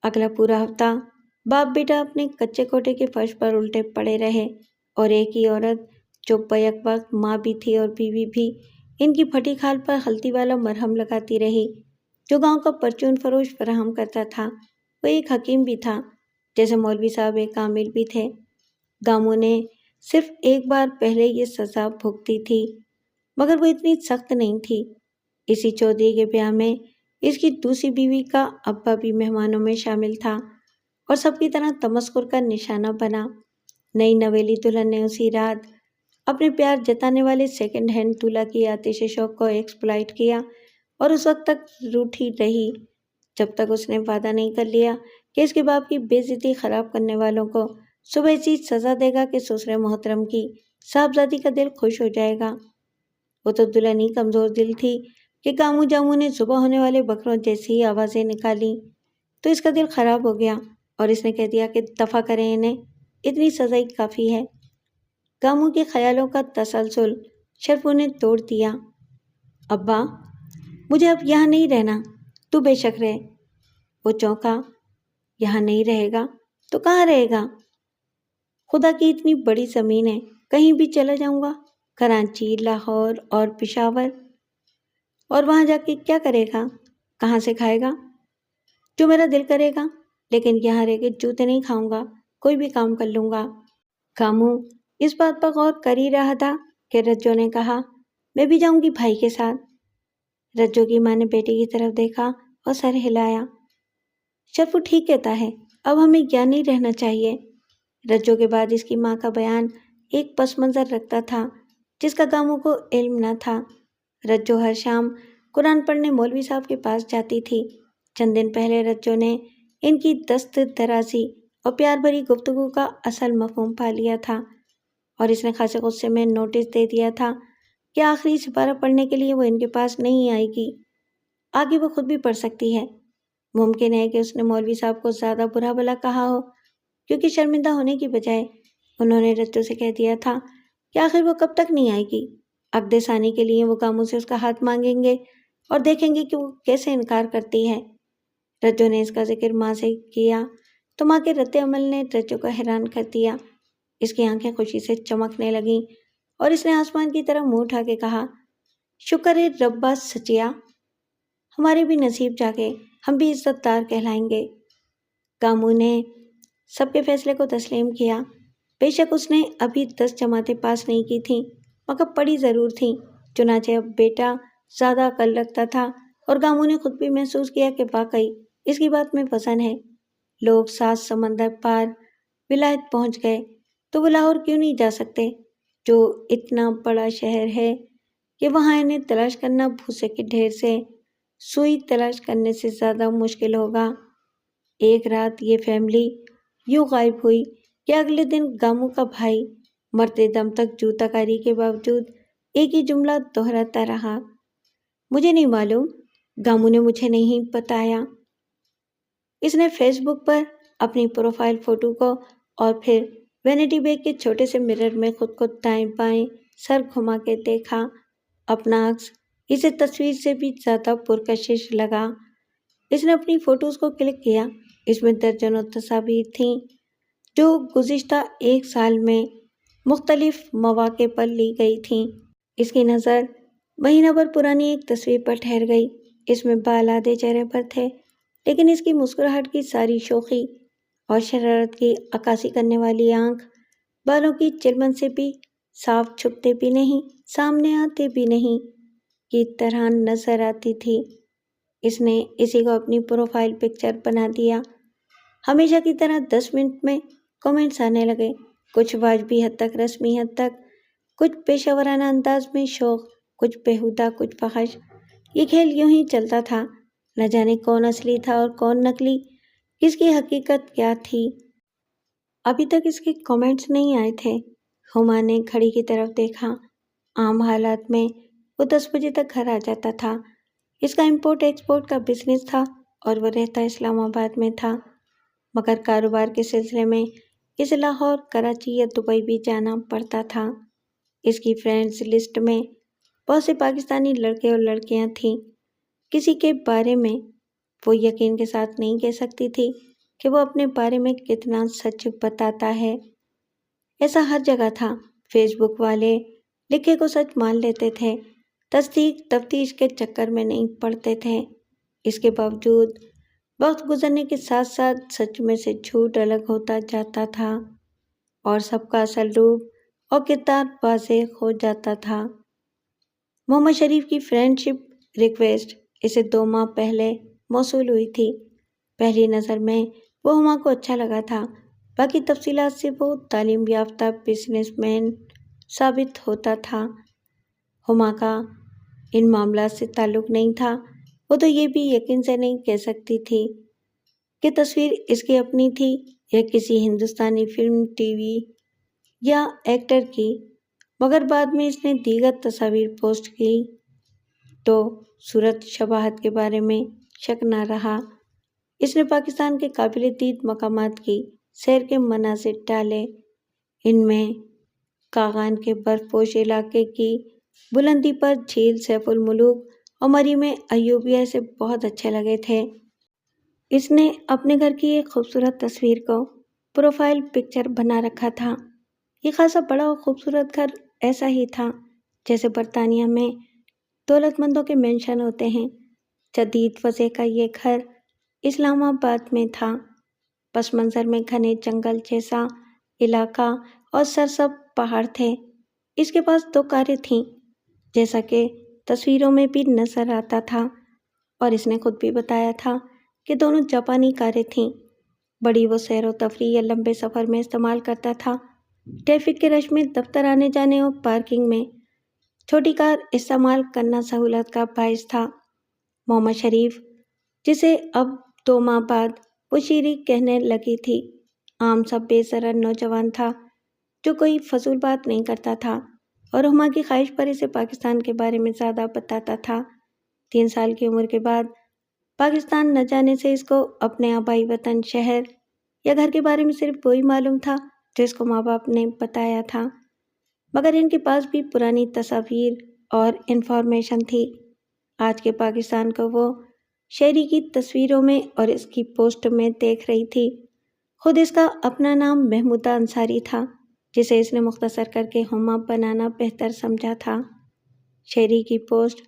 A: اگلا پورا ہفتہ باپ بیٹا اپنے کچے کوٹھے کے فرش پر الٹے پڑے رہے اور ایک ہی عورت جو بیک وقت ماں بھی تھی اور بیوی بھی ان کی پھٹی کھال پر ہلدی والا مرہم لگاتی رہی، جو گاؤں کا پرچون فروش فراہم کرتا تھا۔ وہ ایک حکیم بھی تھا، جیسے مولوی صاحب ایک عامل بھی تھے۔ گاموں نے صرف ایک بار پہلے یہ سزا بھگتی تھی، مگر وہ اتنی سخت نہیں تھی۔ اسی چودھری کے بیاہ میں اس کی دوسری بیوی کا ابا بھی مہمانوں میں شامل تھا اور سب کی طرح تمسخر کا نشانہ بنا۔ نئی نویلی دلہن نے اسی رات اپنے پیار جتانے والے سیکنڈ ہینڈ دولہا کی آتش شوق کو ایکسپلائٹ کیا اور اس وقت تک روٹھی رہی جب تک اس نے وعدہ نہیں کر لیا کہ اس کے باپ کی بے عزتی خراب کرنے والوں کو صبح ایسی سزا دے گا کہ سسرے محترم کی صاحبزادی کا دل خوش ہو جائے گا۔ وہ تو دلہن ہی کمزور دل تھی، کہ کامو جامو نے صبح ہونے والے بکروں جیسی آوازیں نکالی تو اس کا دل خراب ہو گیا اور اس نے کہہ دیا کہ دفع کریں انہیں، اتنی سزائی کافی ہے۔ کامو کے خیالوں کا تسلسل شرفو نے توڑ دیا۔ ابا، مجھے اب یہاں نہیں رہنا، تو بے شک رہے۔ وہ چونکا، یہاں نہیں رہے گا تو کہاں رہے گا؟ خدا کی اتنی بڑی زمین ہے، کہیں بھی چلا جاؤں گا، کراچی، لاہور اور پشاور، اور وہاں جا کے کیا کرے گا؟ کہاں سے کھائے گا؟ جو میرا دل کرے گا، لیکن یہاں رہ کے جوتے نہیں کھاؤں گا، کوئی بھی کام کر لوں گا۔ کامو اس بات پر غور کر ہی رہا تھا کہ رجو نے کہا، میں بھی جاؤں گی بھائی کے ساتھ۔ رجو کی ماں نے بیٹی کی طرف دیکھا اور سر ہلایا۔ شرفو ٹھیک کہتا ہے، اب ہمیں یہاں نہیں رہنا چاہیے۔ رجو کے بعد اس کی ماں کا بیان ایک پس منظر رکھتا تھا جس کا کامو کو علم نہ تھا۔ رجو ہر شام قرآن پڑھنے مولوی صاحب کے پاس جاتی تھی۔ چند دن پہلے رجو نے ان کی دست درازی اور پیار بھری گفتگو کا اصل مفہوم پا لیا تھا اور اس نے خاصے غصے میں نوٹس دے دیا تھا کہ آخری سپارہ پڑھنے کے لیے وہ ان کے پاس نہیں آئے گی، آگے وہ خود بھی پڑھ سکتی ہے۔ ممکن ہے کہ اس نے مولوی صاحب کو زیادہ برا بھلا کہا ہو، کیونکہ شرمندہ ہونے کی بجائے انہوں نے رجو سے کہہ دیا تھا کہ آخر وہ کب تک نہیں آئے گی۔ عقد ثانی کے لیے وہ کاموں سے اس کا ہاتھ مانگیں گے اور دیکھیں گے کہ وہ کیسے انکار کرتی ہے۔ رجو نے اس کا ذکر ماں سے کیا تو ماں کے رد عمل نے رجو کو حیران کر دیا۔ اس کی آنکھیں خوشی سے چمکنے لگیں اور اس نے آسمان کی طرف منہ اٹھا کے کہا، شکر ہے ربا سچیا، ہمارے بھی نصیب جاگے، ہم بھی عزت دار کہلائیں گے۔ کامو نے سب کے فیصلے کو تسلیم کیا۔ بے شک اس نے ابھی 10 جماعتیں پاس نہیں کی تھیں، مگر پڑھی ضرور تھیں۔ چنانچہ اب بیٹا زیادہ عقل رکھتا تھا اور کامو نے خود بھی محسوس کیا کہ واقعی اس کی بات میں وزن ہے۔ لوگ 7 سمندر پار ولایت پہنچ گئے تو وہ لاہور کیوں نہیں جا سکتے، جو اتنا بڑا شہر ہے کہ وہاں انہیں تلاش کرنا بھوسے کے ڈھیر سے سوئی تلاش کرنے سے زیادہ مشکل ہوگا۔ ایک رات یہ فیملی یوں غائب ہوئی کہ اگلے دن گامو کا بھائی مرتے دم تک جوتا کاری کے باوجود ایک ہی جملہ دہراتا رہا، مجھے نہیں معلوم، گامو نے مجھے نہیں بتایا۔ اس نے فیس بک پر اپنی پروفائل فوٹو کو اور پھر وینٹی بیگ کے چھوٹے سے مرر میں خود کو دائیں بائیں سر گھما کے دیکھا۔ اپنا عکس اسے تصویر سے بھی زیادہ پرکشش لگا۔ اس نے اپنی فوٹوز کو کلک کیا۔ اس میں درجنوں تصاویر تھیں جو گزشتہ 1 سال میں مختلف مواقع پر لی گئی تھیں۔ اس کی نظر مہینہ بھر پرانی ایک تصویر پر ٹھہر گئی۔ اس میں بال آدھے چہرے پر تھے، لیکن اس کی مسکراہٹ کی ساری شوخی اور شرارت کی عکاسی کرنے والی آنکھ بالوں کی چلمن سے بھی صاف چھپتے بھی نہیں، سامنے آتے بھی نہیں کی طرح نظر آتی تھی۔ اس نے اسی کو اپنی پروفائل پکچر بنا دیا۔ ہمیشہ کی طرح 10 منٹ میں کمنٹس آنے لگے، کچھ واجبی حد تک رسمی حد تک، کچھ پیشہ ورانہ انداز میں شوق، کچھ بےہودہ، کچھ فحش۔ یہ کھیل یوں ہی چلتا تھا، نہ جانے کون اصلی تھا اور کون نقلی، کس کی حقیقت کیا تھی۔ ابھی تک اس کے کمنٹس نہیں آئے تھے۔ ہما نے گھڑی کی طرف دیکھا۔ عام حالات میں وہ 10 بجے تک گھر آ جاتا تھا۔ اس کا امپورٹ ایکسپورٹ کا بزنس تھا اور وہ رہتا اسلام آباد میں تھا، مگر کاروبار کے سلسلے میں اسے لاہور، کراچی یا دبئی بھی جانا پڑتا تھا۔ اس کی فرینڈز لسٹ میں بہت سے پاکستانی لڑکے اور لڑکیاں تھیں۔ کسی کے بارے میں وہ یقین کے ساتھ نہیں کہہ سکتی تھی کہ وہ اپنے بارے میں کتنا سچ بتاتا ہے۔ ایسا ہر جگہ تھا۔ فیس بک والے لکھے کو سچ مان لیتے تھے، تصدیق تفتیش کے چکر میں نہیں پڑتے تھے۔ اس کے باوجود وقت گزرنے کے ساتھ ساتھ سچ میں سے جھوٹ الگ ہوتا جاتا تھا اور سب کا اصل روپ اور کردار واضح ہو جاتا تھا۔ محمد شریف کی فرینڈ شپ ریکویسٹ اسے 2 ماہ پہلے موصول ہوئی تھی۔ پہلی نظر میں وہ ہما کو اچھا لگا تھا، باقی تفصیلات سے وہ تعلیم یافتہ بزنس مین ثابت ہوتا تھا۔ ہما کا ان معاملات سے تعلق نہیں تھا۔ وہ تو یہ بھی یقین سے نہیں کہہ سکتی تھی کہ تصویر اس کی اپنی تھی یا کسی ہندوستانی فلم، ٹی وی یا ایکٹر کی، مگر بعد میں اس نے دیگر تصاویر پوسٹ کی۔ تو صورت شباہت کے بارے میں شک نہ رہا۔ اس نے پاکستان کے قابل دید مقامات کی سیر کے مناظر ڈالے۔ ان میں کاغان کے برف پوش علاقے کی بلندی پر جھیل سیف الملوک اور مریم ایوبیہ سے بہت اچھے لگے تھے۔ اس نے اپنے گھر کی ایک خوبصورت تصویر کو پروفائل پکچر بنا رکھا تھا۔ یہ خاصا بڑا اور خوبصورت گھر ایسا ہی تھا جیسے برطانیہ میں دولت مندوں کے مینشن ہوتے ہیں۔ جدید وضع کا یہ گھر اسلام آباد میں تھا۔ پس منظر میں گھنے جنگل جیسا علاقہ اور سرسبز پہاڑ تھے۔ اس کے پاس 2 کاریں تھیں جیسا کہ تصویروں میں بھی نظر آتا تھا، اور اس نے خود بھی بتایا تھا کہ دونوں جاپانی کاریں تھیں۔ بڑی وہ سیر و تفریح یا لمبے سفر میں استعمال کرتا تھا، ٹریفک کے رش میں دفتر آنے جانے اور پارکنگ میں چھوٹی کار استعمال کرنا سہولت کا باعث تھا۔ محمد شریف، جسے اب 2 ماہ بعد وہ شیری کہنے لگی تھی، عام سا بے ضرر نوجوان تھا جو کوئی فضول بات نہیں کرتا تھا اور ہما کی خواہش پر اسے پاکستان کے بارے میں زیادہ بتاتا تھا۔ 3 سال کی عمر کے بعد پاکستان نہ جانے سے اس کو اپنے آبائی وطن، شہر یا گھر کے بارے میں صرف وہی معلوم تھا جو اس کو ماں باپ نے بتایا تھا، مگر ان کے پاس بھی پرانی تصاویر اور انفارمیشن تھی۔ آج کے پاکستان کو وہ شہری کی تصویروں میں اور اس کی پوسٹ میں دیکھ رہی تھی۔ خود اس کا اپنا نام محمودہ انصاری تھا، جسے اس نے مختصر کر کے ہما بنانا بہتر سمجھا تھا۔ شہری کی پوسٹ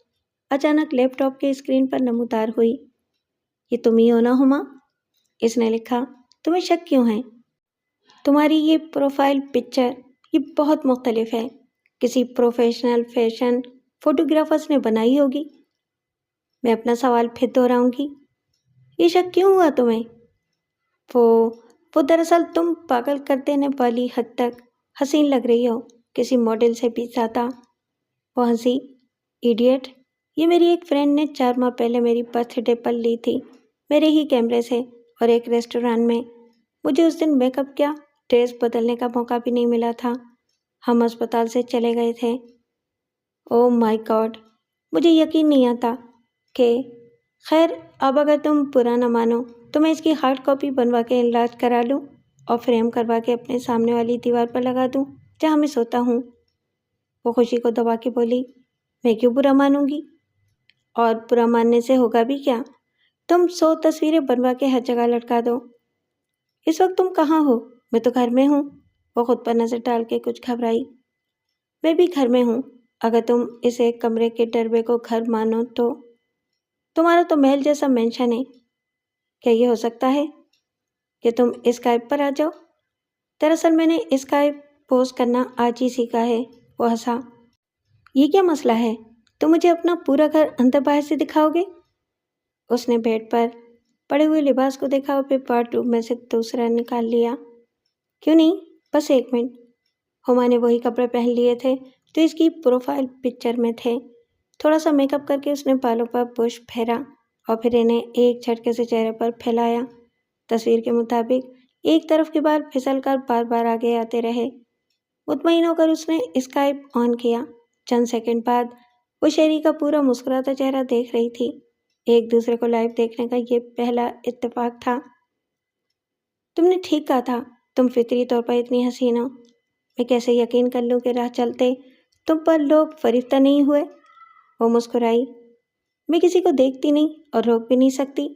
A: اچانک لیپ ٹاپ کے اسکرین پر نمودار ہوئی۔ یہ تم ہی ہو نا ہما؟ اس نے لکھا۔ تمہیں شک کیوں ہے؟ تمہاری یہ پروفائل پکچر یہ بہت مختلف ہے، کسی پروفیشنل فیشن فوٹوگرافرز نے بنائی ہوگی۔ میں اپنا سوال پھر دہراؤں گی، یہ شک کیوں ہوا تمہیں؟ وہ دراصل تم پاگل کر دینے والی حد تک حسین لگ رہی ہو، کسی ماڈل سے بھی زیادہ۔ وہ ہنسی۔ ایڈیٹ، یہ میری ایک فرینڈ نے 4 ماہ پہلے میری برتھ ڈے پر لی تھی، میرے ہی کیمرے سے اور ایک ریسٹوران میں۔ مجھے اس دن میک اپ کیا ڈریس بدلنے کا موقع بھی نہیں ملا تھا۔ ہم اسپتال سے چلے گئے تھے۔ او مائی گاڈ، مجھے یقین نہیں آتا کہ خیر اب اگر تم برا نہ مانو تو میں اس کی ہارڈ کاپی بنوا کے انلارج کرا لوں اور فریم کروا کے اپنے سامنے والی دیوار پر لگا دوں جہاں میں سوتا ہوں۔ وہ خوشی کو دبا کے بولی، میں کیوں برا مانوں گی؟ اور برا ماننے سے ہوگا بھی کیا؟ تم 100 تصویریں بنوا کے ہر جگہ لٹکا دو۔ اس وقت تم کہاں ہو؟ میں تو گھر میں ہوں۔ وہ خود پر نظر ڈال کے کچھ گھبرائی۔ میں بھی گھر میں ہوں۔ اگر تم اس ایک کمرے کے ڈربے کو گھر مانو تو تمہارا تو محل جیسا مینشن ہے۔ کیا یہ ہو سکتا ہے کہ تم اسکائپ پر آ جاؤ؟ دراصل میں نے اسکائپ پوسٹ کرنا آج ہی سیکھا ہے۔ وہ ہنسا۔ یہ کیا مسئلہ ہے؟ تم مجھے اپنا پورا گھر اندر باہر سے دکھاؤ گے؟ اس نے بیڈ پر پڑے ہوئے لباس کو دیکھا اور پھر وارڈروب میں سے دوسرا نکال لیا۔ کیوں نہیں، بس 1 منٹ۔ ہما نے وہی کپڑے پہن لیے تھے جو اس کی پروفائل پکچر میں تھے۔ تھوڑا سا میک اپ کر کے اس نے بالوں پر برش پھیرا اور پھر انہیں ایک جھٹکے سے چہرے پر پھیلایا۔ تصویر کے مطابق ایک طرف کے بال پھسل کر بار بار آگے آتے رہے۔ مطمئن ہو کر اس نے اسکائپ آن کیا۔ چند سیکنڈ بعد وہ شہری کا پورا مسکراتا چہرہ دیکھ رہی تھی۔ ایک دوسرے کو لائیو دیکھنے کا یہ پہلا اتفاق تھا۔ تم نے ٹھیک کہا تھا، تم فطری طور پر اتنی حسین ہو۔ میں کیسے یقین کر لوں کہ راہ چلتے تم پر لوگ فریفتہ نہیں ہوئے؟ وہ مسکرائی۔ میں کسی کو دیکھتی نہیں اور روک بھی نہیں سکتی۔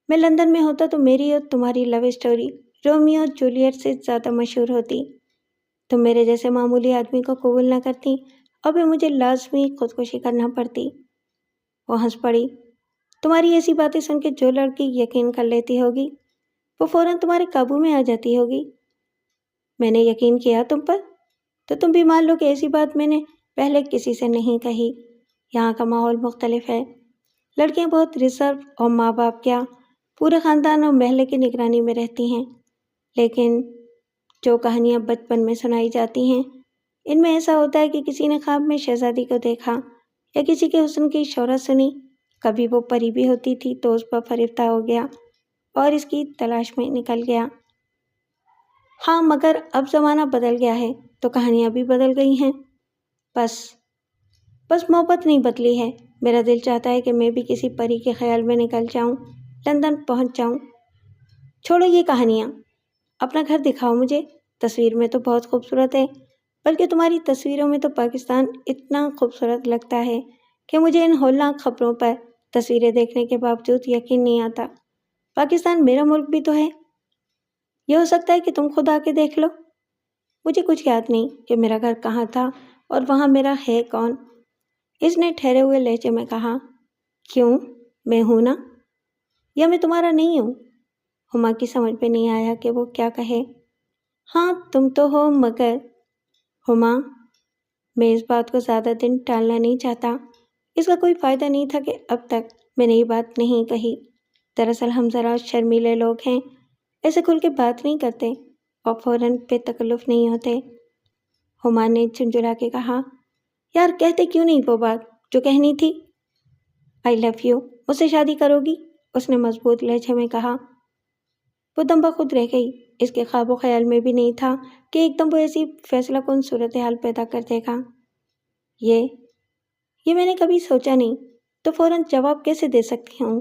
A: میں لندن میں ہوتا تو میری اور تمہاری لو اسٹوری رومیو اور جولیٹ سے زیادہ مشہور ہوتی۔ تم میرے جیسے معمولی آدمی کو قبول نہ کرتی اور پھر مجھے لازمی خودکشی کرنا پڑتی۔ وہ ہنس پڑی۔ تمہاری ایسی باتیں سن کے جو لڑکی یقین کر لیتی ہوگی وہ فوراً تمہارے قابو میں آ جاتی ہوگی۔ میں نے یقین کیا تم پر، تو تم بھی مان لو کہ ایسی بات میں نے پہلے کسی سے نہیں کہی۔ یہاں کا ماحول مختلف ہے، لڑکیاں بہت ریزرو اور ماں باپ کیا پورے خاندان اور محلے کی نگرانی میں رہتی ہیں، لیکن جو کہانیاں بچپن میں سنائی جاتی ہیں ان میں ایسا ہوتا ہے کہ کسی نے خواب میں شہزادی کو دیکھا یا کسی کے حسن کی شہرت سنی، کبھی وہ پری بھی ہوتی تھی تو اس پر فریفتہ ہو گیا اور اس کی تلاش میں نکل گیا۔ ہاں مگر اب زمانہ بدل گیا ہے تو کہانیاں بھی بدل گئی ہیں۔ بس بس محبت نہیں بدلی ہے۔ میرا دل چاہتا ہے کہ میں بھی کسی پری کے خیال میں نکل جاؤں، لندن پہنچ جاؤں۔ چھوڑو یہ کہانیاں، اپنا گھر دکھاؤ مجھے۔ تصویر میں تو بہت خوبصورت ہے، بلکہ تمہاری تصویروں میں تو پاکستان اتنا خوبصورت لگتا ہے کہ مجھے ان ہولناک خبروں پر تصویریں دیکھنے کے باوجود یقین نہیں آتا۔ پاکستان میرا ملک بھی تو ہے، یہ ہو سکتا ہے کہ تم خود آ کے دیکھ لو۔ مجھے کچھ یاد نہیں کہ میرا گھر کہاں تھا اور وہاں میرا ہے کون۔ اس نے ٹھہرے ہوئے لہجے میں کہا۔ کیوں؟ میں ہوں نا، یا میں تمہارا نہیں ہوں؟ ہما کی سمجھ میں نہیں آیا کہ وہ کیا کہے۔ ہاں تم تو ہو، مگر ہما، میں اس بات کو زیادہ دن ٹالنا نہیں چاہتا۔ اس کا کوئی فائدہ نہیں تھا کہ اب تک میں نے یہ بات نہیں کہی۔ دراصل ہم ذرا شرمیلے لوگ ہیں، ایسے کھل کے بات نہیں کرتے اور فوراً بے تکلف نہیں ہوتے۔ ہما نے جھنجھلا کے کہا، یار کہتے کیوں نہیں وہ بات جو کہنی تھی؟ آئی لو یو، مجھ سے شادی کرو گی؟ اس نے مضبوط لہجے میں کہا۔ وہ دم بخود رہ گئی۔ اس کے خواب و خیال میں بھی نہیں تھا کہ ایک دم وہ ایسی فیصلہ کن صورتحال پیدا کر دے گا۔ یہ میں نے کبھی سوچا نہیں، تو فوراً جواب کیسے دے سکتی ہوں؟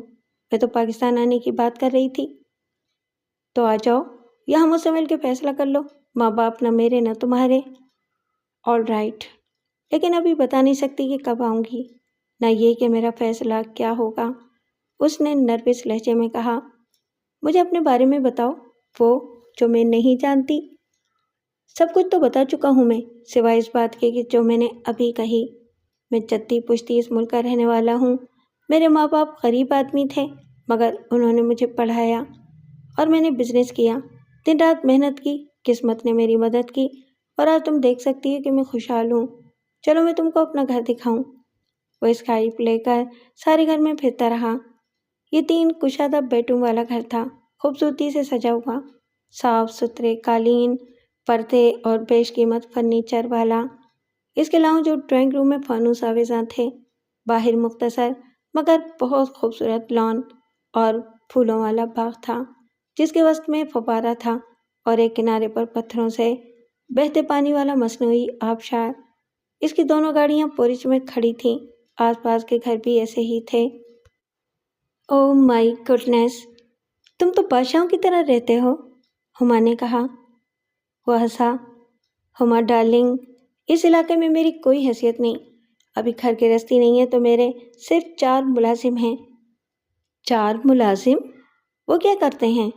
A: میں تو پاکستان آنے کی بات کر رہی تھی۔ تو آ جاؤ، یہاں مجھ سے مل کے فیصلہ کر لو، ماں باپ نہ میرے نہ تمہارے۔ آل رائٹ، لیکن ابھی بتا نہیں سکتی کہ کب آؤں گی، نہ یہ کہ میرا فیصلہ کیا ہوگا۔ اس نے نروس لہجے میں کہا۔ مجھے اپنے بارے میں بتاؤ، وہ جو میں نہیں جانتی۔ سب کچھ تو بتا چکا ہوں میں، سوائے اس بات کے کہ جو میں نے ابھی کہی۔ میں جدی پشتی اس ملک کا رہنے والا ہوں۔ میرے ماں باپ غریب آدمی تھے، مگر انہوں نے مجھے پڑھایا اور میں نے بزنس کیا، دن رات محنت کی، قسمت نے میری مدد کی، اور آج تم دیکھ سکتی ہو کہ میں خوشحال ہوں۔ چلو میں تم کو اپنا گھر دکھاؤں۔ وہ اسکائپ لے کر سارے گھر میں پھرتا رہا۔ یہ 3 کشادہ بیڈ روم والا گھر تھا، خوبصورتی سے سجا ہوا، صاف ستھرے قالین، پردے اور بیش قیمت فرنیچر والا۔ اس کے علاوہ جو ڈرائنگ روم میں فانوس آویزاں تھے، باہر مختصر مگر بہت خوبصورت لان اور پھولوں والا باغ تھا، جس کے وسط میں فوارہ تھا اور ایک کنارے پر پتھروں سے بہتے پانی والا مصنوعی آبشار۔ اس کی دونوں گاڑیاں پورچ میں کھڑی تھیں، آس پاس کے گھر بھی ایسے ہی تھے۔ او مائی گڈنس، تم تو بادشاہوں کی طرح رہتے ہو، ہما نے کہا۔ وہ ہنسا۔ ہما ڈارلنگ، اس علاقے میں میری کوئی حیثیت نہیں، ابھی گھر گرہستی نہیں ہے تو میرے صرف 4 ملازم ہیں۔ 4 ملازم؟ وہ کیا کرتے ہیں؟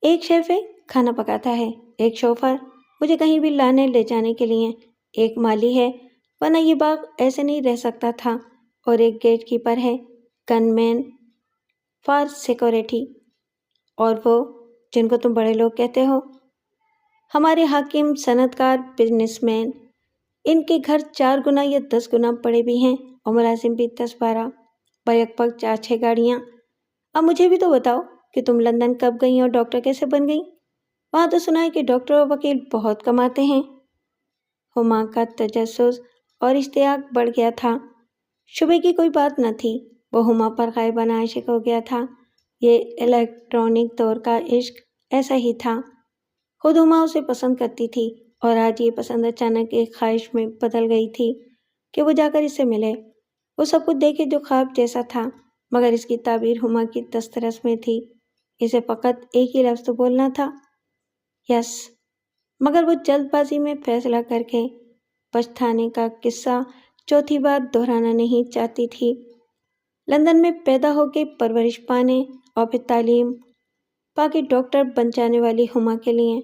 A: ایک شیف ہے، کھانا پکاتا ہے، ایک شوفر مجھے کہیں بھی لانے لے جانے کے لیے، ایک مالی ہے ورنہ یہ باغ ایسے نہیں رہ سکتا تھا، اور ایک گیٹ کیپر ہے، گن مین فار سیکورٹی۔ اور وہ جن کو تم بڑے لوگ کہتے ہو، ہمارے حاکم، صنعت کار، بزنس مین، ان کے گھر 4 گنا یا 10 گنا بڑے بھی ہیں، اور ملازم بھی 10-12، بیک بک 4-6 گاڑیاں۔ اب مجھے بھی تو بتاؤ کہ تم لندن کب گئیں اور ڈاکٹر کیسے بن گئیں؟ وہاں تو سنا ہے کہ ڈاکٹر اور وکیل بہت کماتے ہیں۔ ہما کا تجسس اور اشتیاق بڑھ گیا تھا۔ شبہ کی کوئی بات نہ تھی، وہ ہما پر غائبانہ عاشق ہو گیا تھا۔ یہ الیکٹرانک دور کا عشق ایسا ہی تھا۔ خود ہما اسے پسند کرتی تھی، اور آج یہ پسند اچانک ایک خواہش میں بدل گئی تھی کہ وہ جا کر اس سے ملے، وہ سب کچھ دیکھے جو خواب جیسا تھا، مگر اس کی تعبیر ہما کی دسترس میں تھی۔ اسے فقط ایک ہی لفظ بولنا تھا، یس، مگر وہ جلد بازی میں فیصلہ کر کے پچھتانے کا قصہ 4تھی بار دہرانا نہیں چاہتی تھی۔ لندن میں پیدا ہو کے پرورش پانے اور پھر تعلیم پا کے ڈاکٹر بن جانے والی ہما کے لیے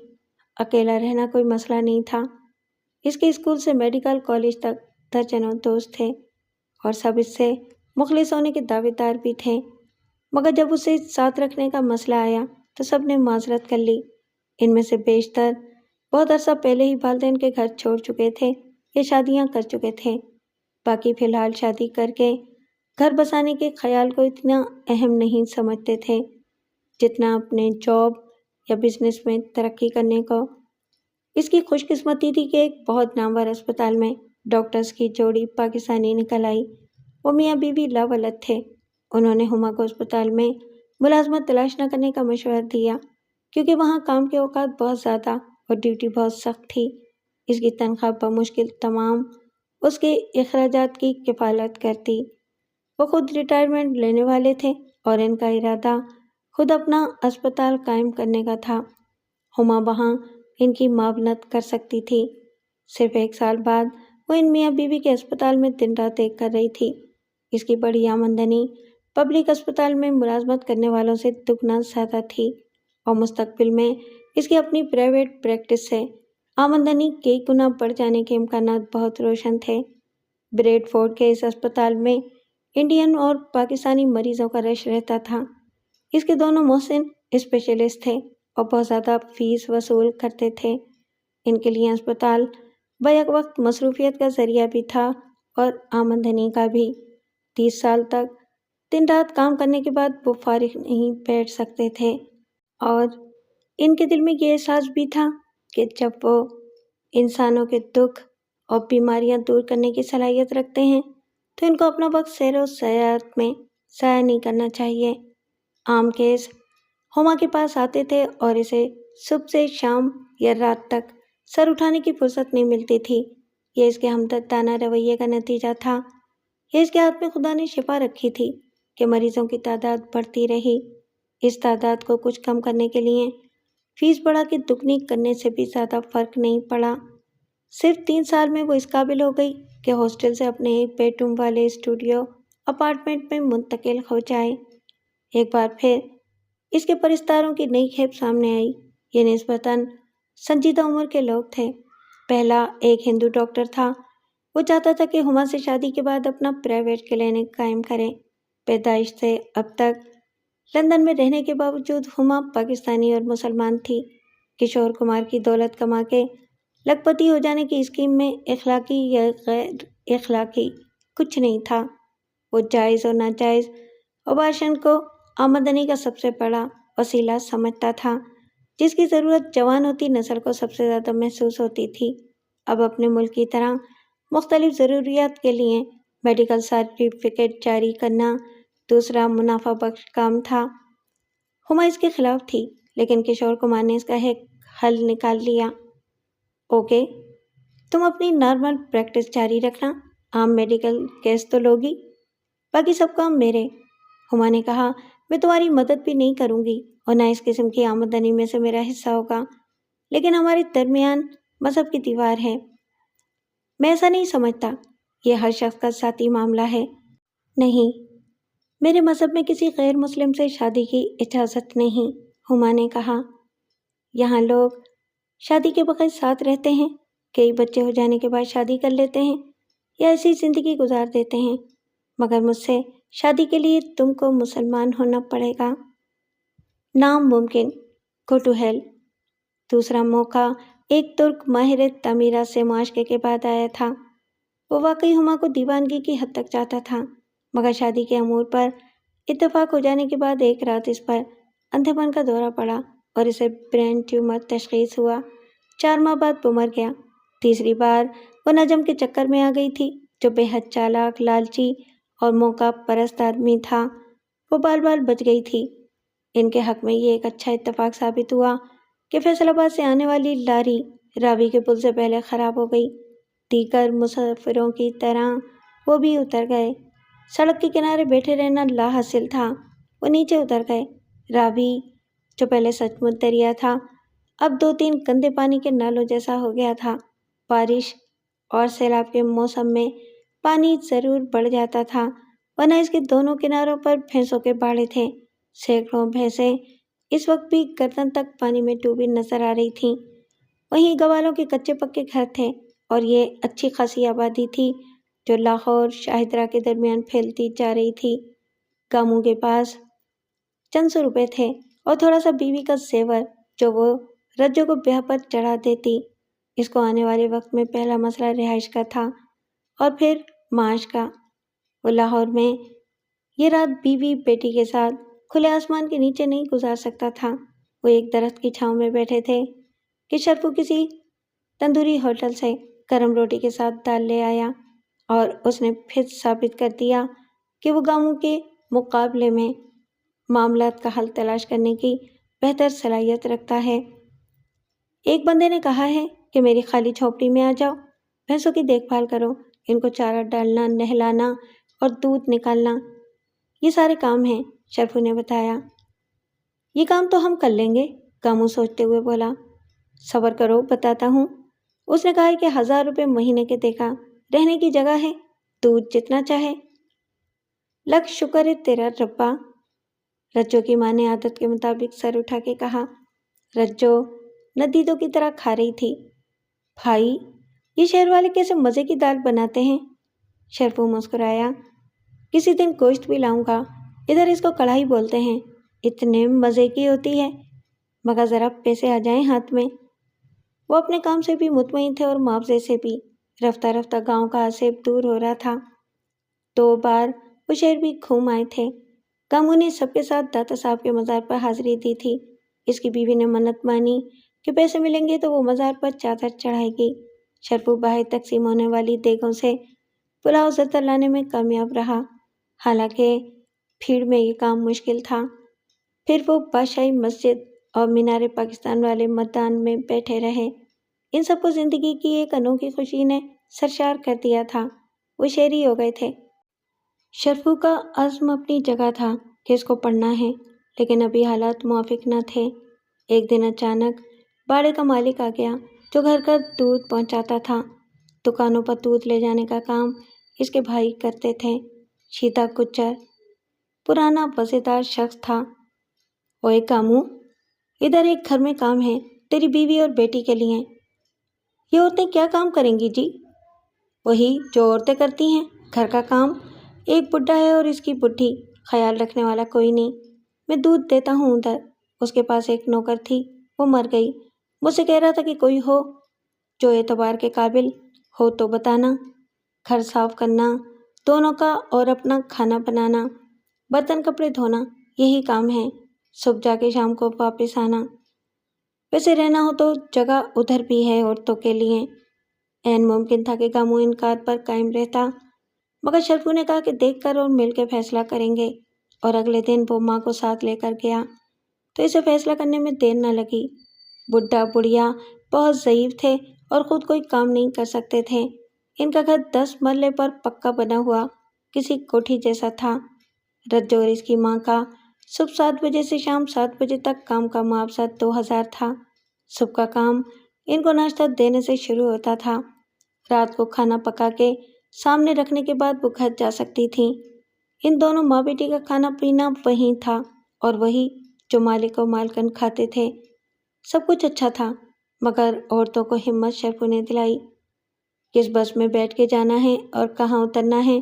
A: اکیلا رہنا کوئی مسئلہ نہیں تھا۔ اس کے اسکول سے میڈیکل کالج تک درجنوں دوست تھے، اور سب اس سے مخلص ہونے کے دعوے دار بھی تھے، مگر جب اسے ساتھ رکھنے کا مسئلہ آیا تو سب نے معذرت کر لی۔ ان میں سے بیشتر بہت عرصہ پہلے ہی والدین کے گھر چھوڑ چکے تھے یا شادیاں کر چکے تھے، باقی فی الحال شادی کر کے گھر بسانے کے خیال کو اتنا اہم نہیں سمجھتے تھے جتنا اپنے جاب یا بزنس میں ترقی کرنے کو۔ اس کی خوش قسمتی تھی کہ ایک بہت نامور اسپتال میں ڈاکٹرز کی جوڑی پاکستانی نکل آئی۔ وہ میاں بیوی لاولد تھے۔ انہوں نے ہما کو اسپتال میں ملازمت تلاش نہ کرنے کا مشورہ دیا، کیونکہ وہاں کام کے اوقات بہت زیادہ اور ڈیوٹی بہت سخت تھی۔ اس کی تنخواہ بمشکل تمام اس کے اخراجات کی کفالت کرتی۔ وہ خود ریٹائرمنٹ لینے والے تھے اور ان کا ارادہ خود اپنا اسپتال قائم کرنے کا تھا۔ ہما وہاں ان کی معاونت کر سکتی تھی۔ صرف 1 سال بعد وہ ان میاں بیوی کے اسپتال میں دن رات ایک کر رہی تھی۔ اس کی بڑی آمدنی پبلک اسپتال میں ملازمت کرنے والوں سے دگنا زیادہ تھی اور مستقبل میں اس کی اپنی پرائیویٹ پریکٹس سے آمدنی کئی گنا بڑھ جانے کے امکانات بہت روشن تھے۔ بریڈ فورڈ کے اس اسپتال میں انڈین اور پاکستانی مریضوں کا رش رہتا تھا۔ اس کے دونوں محسن اسپیشلسٹ تھے اور بہت زیادہ فیس وصول کرتے تھے۔ ان کے لیے اسپتال بیک وقت مصروفیت کا ذریعہ بھی تھا اور آمدنی کا بھی۔ 30 سال تک دن رات کام کرنے کے بعد وہ فارغ نہیں بیٹھ سکتے تھے اور ان کے دل میں یہ احساس بھی تھا کہ جب وہ انسانوں کے دکھ اور بیماریاں دور کرنے کی صلاحیت رکھتے ہیں تو ان کو اپنا وقت سیر و سیاحت میں ضائع نہیں کرنا چاہیے۔ عام کیس ہما کے پاس آتے تھے اور اسے صبح سے شام یا رات تک سر اٹھانے کی فرصت نہیں ملتی تھی۔ یہ اس کے ہمدردانہ رویے کا نتیجہ تھا۔ یہ اس کے ہاتھ میں خدا نے شفا رکھی تھی کہ مریضوں کی تعداد بڑھتی رہی۔ اس تعداد کو کچھ کم کرنے کے لیے فیس بڑھا کے دگنی کرنے سے بھی زیادہ فرق نہیں پڑا۔ صرف 3 سال میں وہ اس قابل ہو گئی کہ ہاسٹل سے اپنے 1 بیڈ روم والے اسٹوڈیو اپارٹمنٹ میں منتقل ہو جائے۔ ایک بار پھر اس کے پرستاروں کی نئی کھیپ سامنے آئی۔ یہ نسبتاً سنجیدہ عمر کے لوگ تھے۔ پہلا ایک ہندو ڈاکٹر تھا۔ وہ چاہتا تھا کہ ہما سے شادی کے بعد اپنا پرائیویٹ کلینک قائم کرے۔ پیدائش سے اب تک لندن میں رہنے کے باوجود ہما پاکستانی اور مسلمان تھی۔ کشور کمار کی دولت کما کے لکھ پتی ہو جانے کی اسکیم میں اخلاقی یا غیر اخلاقی کچھ نہیں تھا۔ وہ جائز اور ناجائز ابارشن کو آمدنی کا سب سے بڑا وسیلہ سمجھتا تھا، جس کی ضرورت جوان ہوتی نسل کو سب سے زیادہ محسوس ہوتی تھی۔ اب اپنے ملک کی طرح مختلف ضروریات کے لیے میڈیکل سرٹیفکیٹ جاری کرنا دوسرا منافع بخش کام تھا۔ ہما اس کے خلاف تھی، لیکن کشور کمار نے اس کا ایک حل نکال لیا۔ اوکے، تم اپنی نارمل پریکٹس جاری رکھنا، عام میڈیکل کیس تو لوگی، باقی سب کام میرے۔ ہما نے کہا، میں تمہاری مدد بھی نہیں کروں گی اور نہ اس قسم کی آمدنی میں سے میرا حصہ ہوگا، لیکن ہمارے درمیان مذہب کی دیوار ہے۔ میں ایسا نہیں سمجھتا، یہ ہر شخص کا ذاتی معاملہ ہے۔ نہیں، میرے مذہب میں کسی غیر مسلم سے شادی کی اجازت نہیں، ہما نے کہا۔ یہاں لوگ شادی کے بغیر ساتھ رہتے ہیں، کئی بچے ہو جانے کے بعد شادی کر لیتے ہیں یا ایسی زندگی گزار دیتے ہیں، مگر مجھ سے شادی کے لیے تم کو مسلمان ہونا پڑے گا۔ ناممکن، گو ٹو ہیل۔ دوسرا موقع ایک ترک ماہر تعمیرات سے معاشقے کے بعد آیا تھا۔ وہ واقعی ہما کو دیوانگی کی حد تک چاہتا تھا، مگر شادی کے امور پر اتفاق ہو جانے کے بعد ایک رات اس پر اندھے پن کا دورہ پڑا اور اسے برین ٹیومر تشخیص ہوا۔ 4 ماہ بعد وہ مر گیا۔ تیسری بار وہ نجم کے چکر میں آ گئی تھی، جو بے حد چالاک، لالچی اور موقع پرست آدمی تھا۔ وہ بال بال بچ گئی تھی۔ ان کے حق میں یہ ایک اچھا اتفاق ثابت ہوا کہ فیصل آباد سے آنے والی لاری راوی کے پل سے پہلے خراب ہو گئی۔ دیگر مسافروں کی طرح وہ بھی اتر گئے۔ سڑک کے کنارے بیٹھے رہنا لا حاصل تھا۔ وہ نیچے اتر گئے۔ راوی، جو پہلے سچ مچ دریا تھا، اب 2-3 گندے پانی کے نالوں جیسا ہو گیا تھا۔ بارش اور سیلاب کے موسم میں پانی ضرور بڑھ جاتا تھا، ورنہ اس کے دونوں کناروں پر بھینسوں کے باڑے تھے۔ سینکڑوں بھینسیں اس وقت بھی گردن تک پانی میں ڈوبی نظر آ رہی تھیں۔ وہیں گوالوں کے کچے پکے گھر تھے اور یہ اچھی خاصی آبادی تھی جو لاہور شاہدرہ کے درمیان پھیلتی جا رہی تھی۔ گاموں کے پاس چند 100 روپے تھے اور تھوڑا سا بیوی کا زیور جو وہ رجو کو بیاہ پر چڑھا دیتی۔ اس کو آنے والے وقت میں پہلا مسئلہ رہائش کا تھا اور پھر معاش کا۔ وہ لاہور میں یہ رات بیوی بیٹی کے ساتھ کھلے آسمان کے نیچے نہیں گزار سکتا تھا۔ وہ ایک درخت کی چھاؤں میں بیٹھے تھے کہ شرفو کسی تندوری ہوٹل سے گرم روٹی کے ساتھ دال لے آیا اور اس نے پھر ثابت کر دیا کہ وہ گاموں کے مقابلے میں معاملات کا حل تلاش کرنے کی بہتر صلاحیت رکھتا ہے۔ ایک بندے نے کہا ہے کہ میری خالی جھونپڑی میں آ جاؤ، بھینسوں کی دیکھ بھال کرو، ان کو چارہ ڈالنا، نہلانا اور دودھ نکالنا، یہ سارے کام ہیں، شرفو نے بتایا۔ یہ کام تو ہم کر لیں گے، کامو سوچتے ہوئے بولا۔ صبر کرو، بتاتا ہوں۔ اس نے کہا کہ 1000 روپے مہینے کے دیکھا، رہنے کی جگہ ہے، دودھ جتنا چاہے۔ لکھ شکر ہے تیرا ربا، رجو کی ماں نے عادت کے مطابق سر اٹھا کے کہا۔ رجو ندیدوں کی طرح کھا رہی تھی۔ بھائی، یہ شہر والے کیسے مزے کی دال بناتے ہیں؟ شرفو مسکرایا۔ کسی دن گوشت بھی لاؤں گا، ادھر اس کو کڑھائی بولتے ہیں، اتنے مزے کی ہوتی ہے، مگر ذرا پیسے آ جائیں ہاتھ میں۔ وہ اپنے کام سے بھی مطمئن تھے اور معاوضے سے بھی۔ رفتہ رفتہ گاؤں کا آسیب دور ہو رہا تھا۔ 2 بار وہ شہر بھی گھوم آئے تھے۔ کامو نے سب کے ساتھ داتا صاحب کے مزار پر حاضری دی تھی۔ اس کی بیوی نے منت مانی کہ پیسے ملیں گے تو وہ مزار پر چادر چڑھائے گی۔ شرفو باہر تقسیم ہونے والی دیگوں سے پلاؤ زردہ لانے میں کامیاب رہا، حالانکہ بھیڑ میں یہ کام مشکل تھا۔ پھر وہ بادشاہی مسجد اور مینار پاکستان والے میدان میں بیٹھے رہے۔ ان سب کو زندگی کی ایک انوکھی خوشی نے سرشار کر دیا تھا۔ وہ شہری ہو گئے تھے۔ شرفو کا عزم اپنی جگہ تھا کہ اس کو پڑھنا ہے، لیکن ابھی حالات موافق نہ تھے۔ ایک دن اچانک باڑے کا مالک آ گیا جو گھر گھر دودھ پہنچاتا تھا۔ دکانوں پر دودھ لے جانے کا کام اس کے بھائی کرتے تھے۔ شیتا گجر پرانا وزیدار شخص تھا۔ اوئے کامو، ادھر ایک گھر میں کام ہے تیری بیوی اور بیٹی کے لیے۔ یہ عورتیں کیا کام کریں گی جی؟ وہی جو عورتیں کرتی ہیں، گھر کا کام۔ ایک بڈھا ہے اور اس کی بڈھی، خیال رکھنے والا کوئی نہیں۔ میں دودھ دیتا ہوں ادھر۔ اس کے پاس ایک نوکر تھی، وہ مر گئی۔ مجھ سے کہہ رہا تھا کہ کوئی ہو جو اعتبار کے قابل ہو تو بتانا۔ گھر صاف کرنا دونوں کا اور اپنا کھانا بنانا، برتن کپڑے دھونا، یہی کام ہے۔ صبح جا کے شام کو واپس آنا۔ ویسے رہنا ہو تو جگہ ادھر بھی ہے عورتوں کے لیے۔ عین ممکن تھا کہ کامو انکار پر قائم رہتا، مگر شرفو نے کہا کہ دیکھ کر اور مل کے فیصلہ کریں گے، اور اگلے دن وہ ماں کو ساتھ لے کر گیا تو اسے فیصلہ کرنے میں دیر نہ لگی۔ بڈھا بڑھیا بہت ضعیف تھے اور خود کوئی کام نہیں کر سکتے تھے۔ ان کا گھر 10 مرلے پر پکا بنا ہوا کسی کوٹھی جیسا تھا۔ رجو اور اس کی ماں کا صبح 7 بجے سے شام 7 بجے تک کام کا معاوضہ 2000 تھا۔ صبح کا کام ان کو ناشتہ دینے سے شروع ہوتا تھا۔ رات کو کھانا پکا کے سامنے رکھنے کے بعد وہ گھر جا سکتی تھیں۔ ان دونوں ماں بیٹی کا کھانا پینا وہی تھا، اور وہی جو مالک و مالکن کھاتے تھے۔ سب کچھ اچھا تھا، مگر عورتوں کو ہمت شرفو نے دلائی۔ کس بس میں بیٹھ کے جانا ہے اور کہاں اترنا ہے،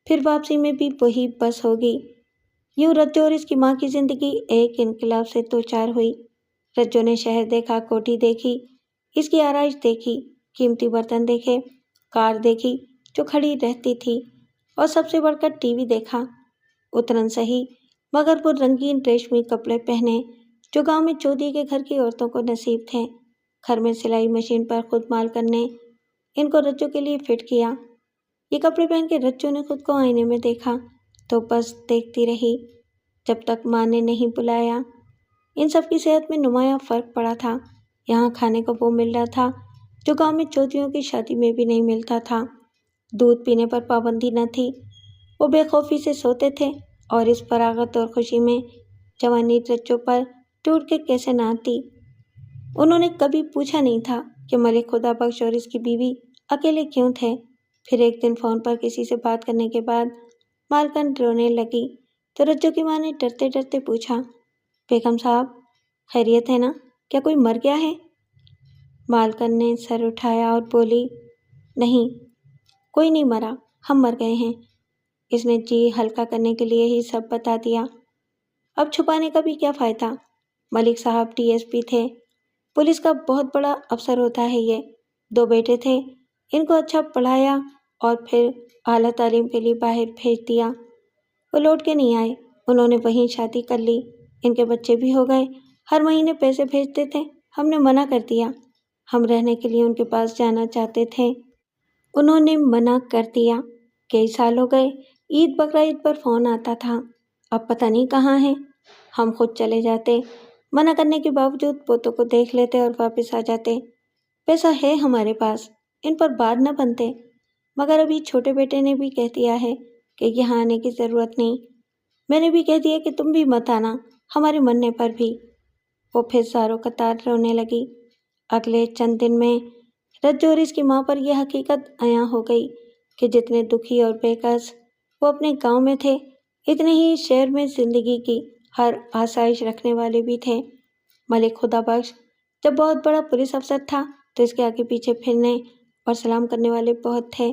A: پھر واپسی میں بھی وہی بس ہوگی۔ یوں رجو اور اس کی ماں کی زندگی ایک انقلاب سے دوچار ہوئی۔ رجو نے شہر دیکھا، کوٹھی دیکھی، اس کی آرائش دیکھی، قیمتی برتن دیکھے، کار دیکھی جو کھڑی رہتی تھی، اور سب سے بڑھ کر ٹی وی دیکھا۔ اترن سہی، مگر وہ رنگین ریشمی کپڑے پہنے جو گاؤں میں چودھری کے گھر کی عورتوں کو نصیب تھے۔ گھر میں سلائی مشین پر خود مالکن نے ان کو رجو کے لیے فٹ کیا۔ یہ کپڑے پہن کے رجو نے خود کو آئینے میں دیکھا تو بس دیکھتی رہی جب تک ماں نے نہیں بلایا۔ ان سب کی صحت میں نمایاں فرق پڑا تھا۔ یہاں کھانے کو وہ مل رہا تھا جو گاؤں میں چودھریوں کی شادی میں بھی نہیں ملتا تھا۔ دودھ پینے پر پابندی نہ تھی، وہ بے خوفی سے سوتے تھے، اور اس فراغت اور خوشی میں جوانی رجو پر ٹوٹ کے کیسے نہ آتی۔ انہوں نے کبھی پوچھا نہیں تھا کہ ملک خدا بخش اور اس کی بیوی اکیلے کیوں تھے۔ پھر ایک دن فون پر کسی سے بات کرنے کے بعد مالکن رونے لگی تو رجو کی ماں نے ڈرتے ڈرتے پوچھا، بیگم صاحب خیریت ہے نا؟ کیا کوئی مر گیا ہے؟ مالکن نے سر اٹھایا اور بولی، نہیں، کوئی نہیں مرا، ہم مر گئے ہیں۔ اس نے جی ہلکا کرنے کے لیے ہی سب بتا دیا۔ اب چھپانے کا بھی کیا فائدہ؟ ملک صاحب ڈی ایس پی تھے، پولیس کا بہت بڑا افسر ہوتا ہے یہ۔ 2 بیٹے تھے، ان کو اچھا پڑھایا اور پھر اعلیٰ تعلیم کے لیے باہر بھیج دیا۔ وہ لوٹ کے نہیں آئے، انہوں نے وہیں شادی کر لی، ان کے بچے بھی ہو گئے، ہر مہینے پیسے بھیجتے تھے۔ ہم نے منع کر دیا، ہم رہنے کے لیے ان کے پاس جانا چاہتے تھے، انہوں نے منع کر دیا۔ کئی سال ہو گئے، عید بقرعید پر فون آتا تھا، اب پتہ نہیں کہاں ہیں۔ ہم خود چلے جاتے، منع کرنے کے باوجود پوتوں کو دیکھ لیتے اور واپس آ جاتے۔ پیسہ ہے ہمارے پاس، ان پر بار نہ بنتے۔ مگر ابھی چھوٹے بیٹے نے بھی کہہ دیا ہے کہ یہاں آنے کی ضرورت نہیں۔ میں نے بھی کہہ دیا کہ تم بھی مت آنا ہمارے مننے پر بھی۔ وہ پھر زاروں قطار رونے لگی۔ اگلے چند دن میں رجو اور اس کی ماں پر یہ حقیقت عیاں ہو گئی کہ جتنے دکھی اور بے کس وہ اپنے گاؤں میں تھے، اتنے ہی شہر میں زندگی کی ہر آسائش رکھنے والے بھی تھے۔ ملک خدا بخش جب بہت بڑا پولیس افسر تھا تو اس کے آگے پیچھے پھرنے اور سلام کرنے والے بہت تھے،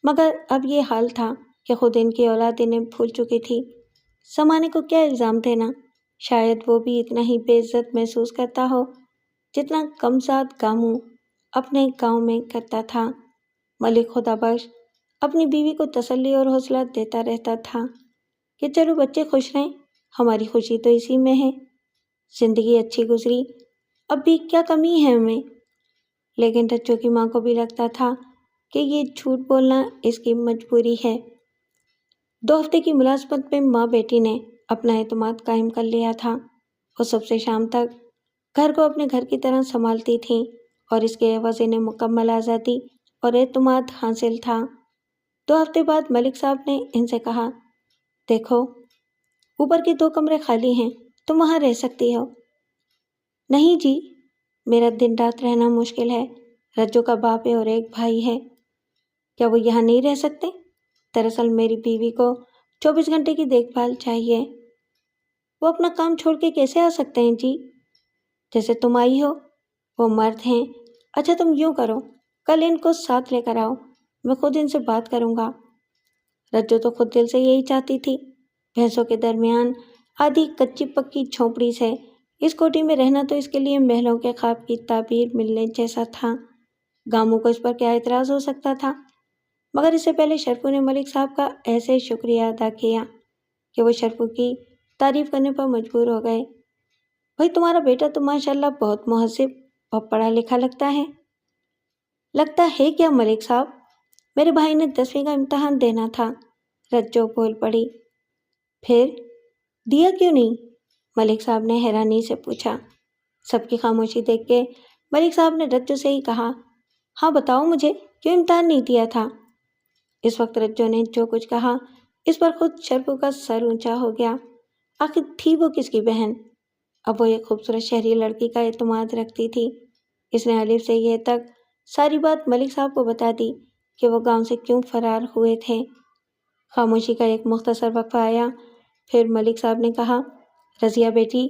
A: مگر اب یہ حال تھا کہ خود ان کی اولاد انہیں بھول چکی تھی۔ زمانے کو کیا الزام دینا، شاید وہ بھی اتنا ہی بے عزت محسوس کرتا ہو جتنا کمزاد گاموں اپنے گاؤں میں کرتا تھا۔ ملک خدا بخش اپنی بیوی کو تسلی اور حوصلہ دیتا رہتا تھا کہ چلو بچے خوش رہیں، ہماری خوشی تو اسی میں ہے، زندگی اچھی گزری، اب بھی کیا کمی ہے ہمیں۔ لیکن رچو کی ماں کو بھی لگتا تھا کہ یہ جھوٹ بولنا اس کی مجبوری ہے۔ 2 ہفتے کی ملازمت میں ماں بیٹی نے اپنا اعتماد قائم کر لیا تھا۔ وہ صبح سے شام تک گھر کو اپنے گھر کی طرح سنبھالتی تھیں اور اس کے عوض انہیں مکمل آزادی اور اعتماد حاصل تھا۔ 2 ہفتے بعد ملک صاحب نے ان سے کہا، دیکھو اوپر کے 2 کمرے خالی ہیں، تم وہاں رہ سکتی ہو۔ نہیں جی، میرا دن رات رہنا مشکل ہے، رجو کا باپ ہے اور ایک بھائی ہے۔ کیا وہ یہاں نہیں رہ سکتے؟ دراصل میری بیوی کو 24 گھنٹے کی دیکھ بھال چاہیے۔ وہ اپنا کام چھوڑ کے کیسے آ سکتے ہیں جی؟ جیسے تم آئی ہو، وہ مرد ہیں۔ اچھا تم یوں کرو، کل ان کو ساتھ لے کر آؤ، میں خود ان سے بات کروں گا۔ رجو تو خود دل سے یہی چاہتی تھی۔ بھینسوں کے درمیان آدھی کچی پکی جھونپڑی سے اس کوٹھی میں رہنا تو اس کے لیے محلوں کے خواب کی تعبیر ملنے جیسا تھا۔ گاموں کو اس پر کیا اعتراض ہو سکتا تھا؟ مگر اس سے پہلے شرفو نے ملک صاحب کا ایسے شکریہ ادا کیا کہ وہ شرفو کی تعریف کرنے پر مجبور ہو گئے۔ بھائی تمہارا بیٹا تو ماشاءاللہ بہت مہذب اور پڑھا لکھا لگتا ہے۔ لگتا ہے کیا ملک صاحب، میرے بھائی نے 10ویں کا امتحان دینا تھا، رجو بول پڑی۔ پھر دیا کیوں نہیں؟ ملک صاحب نے حیرانی سے پوچھا۔ سب کی خاموشی دیکھ کے ملک صاحب نے رجو سے ہی کہا، ہاں بتاؤ مجھے کیوں امتحان نہیں دیا تھا؟ اس وقت رجو نے جو کچھ کہا اس پر خود شرفو کا سر اونچا ہو گیا۔ آخر تھی وہ کس کی بہن؟ اب وہ ایک خوبصورت شہری لڑکی کا اعتماد رکھتی تھی۔ اس نے الف سے یہ تک ساری بات ملک صاحب کو بتا دی کہ وہ گاؤں سے کیوں فرار ہوئے تھے۔ خاموشی کا ایک مختصر وقفہ آیا، پھر ملک صاحب نے کہا، رضیہ بیٹی،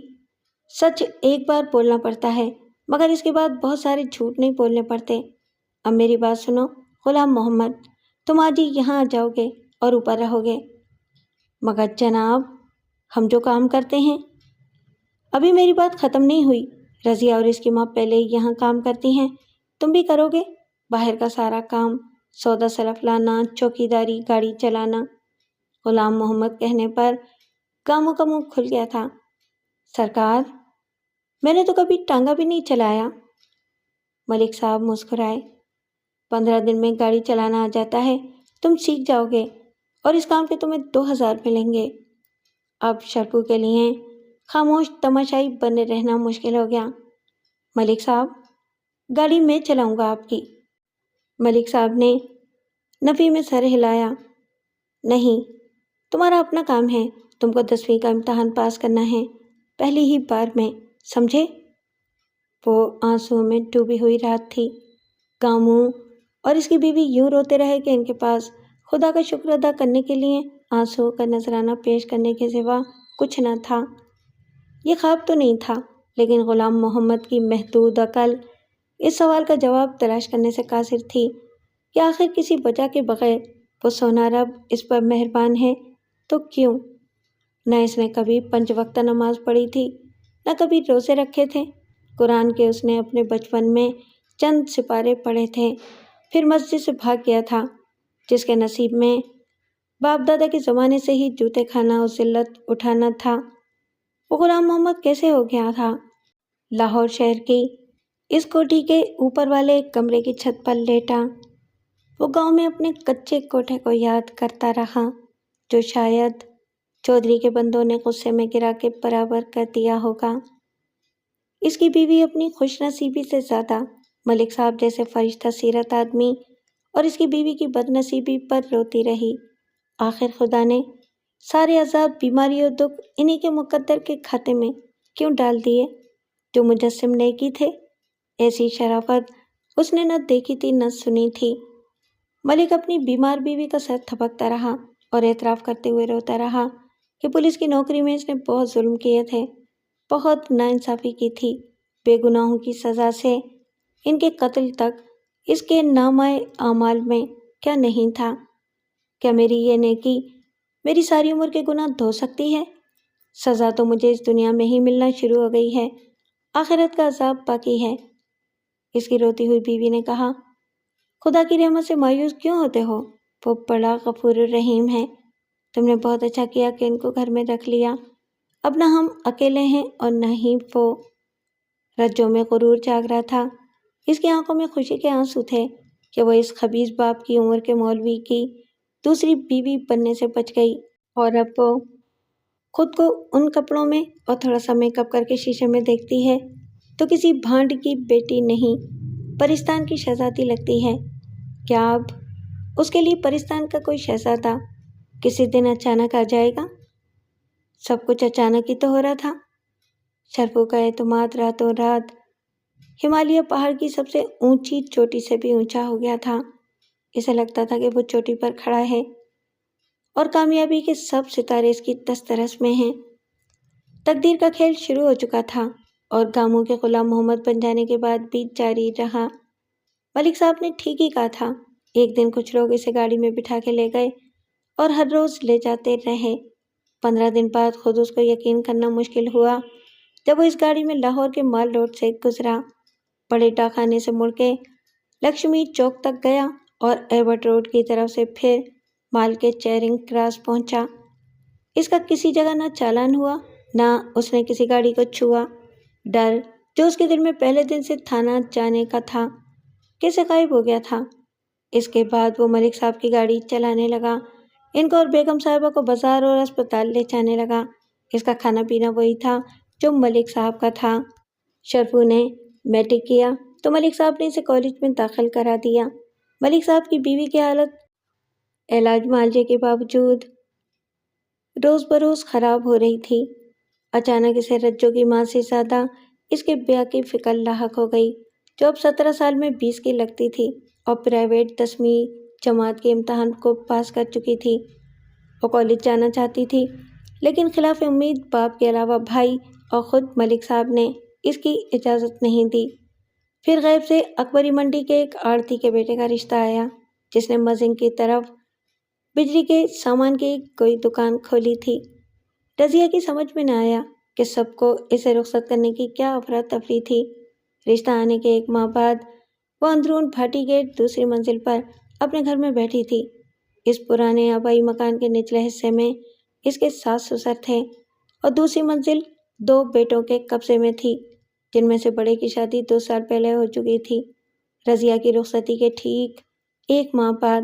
A: سچ ایک بار بولنا پڑتا ہے مگر اس کے بعد بہت سارے جھوٹ نہیں بولنے پڑتے۔ اب میری بات سنو غلام محمد، تم آج ہی یہاں آ جاؤ گے اور اوپر رہو گے۔ مگر جناب، ہم جو کام کرتے ہیں۔ ابھی میری بات ختم نہیں ہوئی۔ رضیہ اور اس کی ماں پہلے ہی یہاں کام کرتی ہیں، تم بھی کرو گے باہر کا سارا کام، سودا سلف لانا، چوکیداری، گاڑی چلانا۔ غلام محمد کہنے پر گاموں کا منہ کھل گیا تھا۔ سرکار، میں نے تو کبھی ٹانگا بھی نہیں چلایا۔ ملک صاحب مسکرائے۔ 15 دن میں گاڑی چلانا آ جاتا ہے، تم سیکھ جاؤ گے اور اس کام کے تمہیں 2000 ملیں گے۔ اب شرفو کے لیے خاموش تماشائی بنے رہنا مشکل ہو گیا۔ ملک صاحب، گاڑی میں چلاؤں گا آپ کی۔ ملک صاحب نے نفی میں سر ہلایا۔ نہیں، تمہارا اپنا کام ہے، تم کو 10ویں کا امتحان پاس کرنا ہے، پہلی ہی بار میں، سمجھے؟ وہ آنسوؤں میں ڈوبی ہوئی رات تھی۔ گاموں اور اس کی بیوی یوں روتے رہے کہ ان کے پاس خدا کا شکر ادا کرنے کے لیے آنسوؤں کا نذرانہ پیش کرنے کے سوا کچھ نہ تھا۔ یہ خواب تو نہیں تھا، لیکن غلام محمد کی محدود عقل اس سوال کا جواب تلاش کرنے سے قاصر تھی کہ آخر کسی وجہ کے بغیر وہ سونا رب اس پر مہربان ہے تو کیوں؟ نہ اس نے کبھی 5 وقتہ نماز پڑھی تھی، نہ کبھی روزے رکھے تھے۔ قرآن کے اس نے اپنے بچپن میں چند سپارے پڑھے تھے، پھر مسجد سے بھاگ گیا تھا۔ جس کے نصیب میں باپ دادا کے زمانے سے ہی جوتے کھانا اور ذلت اٹھانا تھا، وہ غلام محمد کیسے ہو گیا تھا؟ لاہور شہر کی اس کوٹھی کے اوپر والے ایک کمرے کی چھت پر لیٹا وہ گاؤں میں اپنے کچے کوٹھے کو یاد کرتا رہا، جو شاید چودھری کے بندوں نے غصے میں گرا کے برابر کر دیا ہوگا۔ اس کی بیوی اپنی خوش نصیبی سے زیادہ ملک صاحب جیسے فرشتہ سیرت آدمی اور اس کی بیوی کی بدنصیبی پر روتی رہی۔ آخر خدا نے سارے عذاب، بیماری اور دکھ انہی کے مقدر کے کھاتے میں کیوں ڈال دیے جو مجسم نیکی تھے؟ ایسی شرافت اس نے نہ دیکھی تھی نہ سنی تھی۔ ملک اپنی بیمار بیوی کا سر تھپکتا رہا اور اعتراف کرتے ہوئے روتا رہا کہ پولیس کی نوکری میں اس نے بہت ظلم کیے تھے، بہت ناانصافی کی تھی۔ بے گناہوں کی سزا سے ان کے قتل تک اس کے نامہ اعمال میں کیا نہیں تھا؟ کیا میری یہ نیکی میری ساری عمر کے گناہ دھو سکتی ہے؟ سزا تو مجھے اس دنیا میں ہی ملنا شروع ہو گئی ہے، آخرت کا عذاب باقی ہے۔ اس کی روتی ہوئی بیوی نے کہا، خدا کی رحمت سے مایوس کیوں ہوتے ہو؟ وہ بڑا غفور الرحیم ہے۔ تم نے بہت اچھا کیا کہ ان کو گھر میں رکھ لیا۔ اب نہ ہم اکیلے ہیں اور نہ ہی وہ۔ رجوں میں غرور جاگ رہا تھا۔ اس کی آنکھوں میں خوشی کے آنسو تھے کہ وہ اس خبیث باپ کی عمر کے مولوی کی دوسری بیوی بننے سے بچ گئی، اور اب وہ خود کو ان کپڑوں میں اور تھوڑا سا میک اپ کر کے شیشے میں دیکھتی ہے تو کسی بھانڈ کی بیٹی نہیں، پرستان کی شہزادی لگتی ہے۔ کیا اب اس کے لیے پرستان کا کوئی شہزادہ کسی دن اچانک آ جائے گا؟ سب کچھ اچانک ہی تو ہو رہا تھا۔ شرفو کا اعتماد راتوں رات ہمالیہ پہاڑ کی سب سے اونچی چوٹی سے بھی اونچا ہو گیا تھا۔ اسے لگتا تھا کہ وہ چوٹی پر کھڑا ہے اور کامیابی کے سب ستارے اس کی دسترس میں ہیں۔ تقدیر کا کھیل شروع ہو چکا تھا اور گاموں کے غلام محمد بن جانے کے بعد بھی جاری رہا۔ ملک صاحب نے ٹھیک ہی کہا تھا۔ ایک دن کچھ لوگ اسے گاڑی میں بٹھا کے لے گئے اور ہر روز لے جاتے رہے۔ 15 دن بعد خود اس کو یقین کرنا مشکل ہوا جب وہ اس گاڑی میں لاہور کے مال روڈ سے گزرا، بڑے ڈاک خانے سے مڑ کے لکشمی چوک تک گیا اور ایبٹ روڈ کی طرف سے پھر مال کے چیرنگ کراس پہنچا۔ اس کا کسی جگہ نہ چالان ہوا، نہ اس نے کسی گاڑی کو چھوا۔ ڈر جو اس کے دل میں پہلے دن سے تھانہ جانے کا تھا کیسے غائب ہو گیا تھا۔ اس کے بعد وہ ملک صاحب کی گاڑی چلانے لگا، ان کو اور بیگم صاحبہ کو بازار اور اسپتال لے جانے لگا۔ اس کا کھانا پینا وہی تھا جو ملک صاحب کا تھا۔ شرفو نے میٹرک کیا تو ملک صاحب نے اسے کالج میں داخل کرا دیا۔ ملک صاحب کی بیوی کی حالت علاج معالجے کے باوجود روز بروز خراب ہو رہی تھی۔ اچانک اسے رجو کی ماں سے زیادہ اس کے بیاہ کی فکر لاحق ہو گئی، جو اب 17 سال میں 20 کی لگتی تھی اور پرائیویٹ 10ویں جماعت کے امتحان کو پاس کر چکی تھی۔ وہ کالج جانا چاہتی تھی لیکن خلاف امید باپ کے علاوہ بھائی اور خود ملک صاحب نے اس کی اجازت نہیں دی۔ پھر غیب سے اکبری منڈی کے ایک آڑتی کے بیٹے کا رشتہ آیا جس نے مزنگ کی طرف بجلی کے سامان کی کوئی دکان کھولی تھی۔ رضیہ کی سمجھ میں نہ آیا کہ سب کو اسے رخصت کرنے کی کیا افراتفری تھی۔ رشتہ آنے کے 1 ماہ بعد وہ اندرون بھاٹی گیٹ دوسری منزل پر اپنے گھر میں بیٹھی تھی۔ اس پرانے آبائی مکان کے نچلے حصے میں اس کے ساس سسر تھے اور دوسری منزل 2 بیٹوں کے قبضے میں تھی، جن میں سے بڑے کی شادی 2 سال پہلے ہو چکی تھی۔ رضیہ کی رخصتی کے ٹھیک 1 ماہ بعد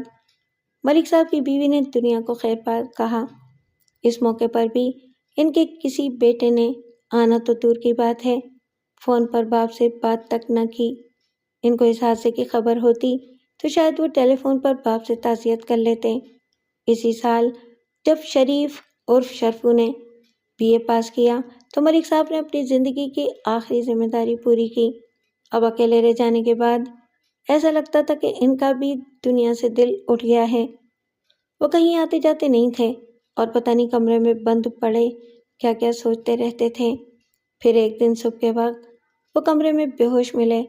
A: ملک صاحب کی بیوی نے دنیا کو خیر بات کہا۔ اس موقع پر بھی ان کے کسی بیٹے نے آنا تو دور کی بات ہے، فون پر باپ سے بات تک نہ کی۔ ان کو اس حادثے کی خبر ہوتی تو شاید وہ ٹیلی فون پر باپ سے تعزیت کر لیتے۔ اسی سال جب شریف عرف شرفو نے BA پاس کیا تو ملک صاحب نے اپنی زندگی کی آخری ذمہ داری پوری کی۔ اب اکیلے رہ جانے کے بعد ایسا لگتا تھا کہ ان کا بھی دنیا سے دل اٹھ گیا ہے۔ وہ کہیں آتے جاتے نہیں تھے اور پتہ نہیں کمرے میں بند پڑے کیا کیا سوچتے رہتے تھے۔ پھر ایک دن صبح کے وقت وہ کمرے میں بے ہوش ملے۔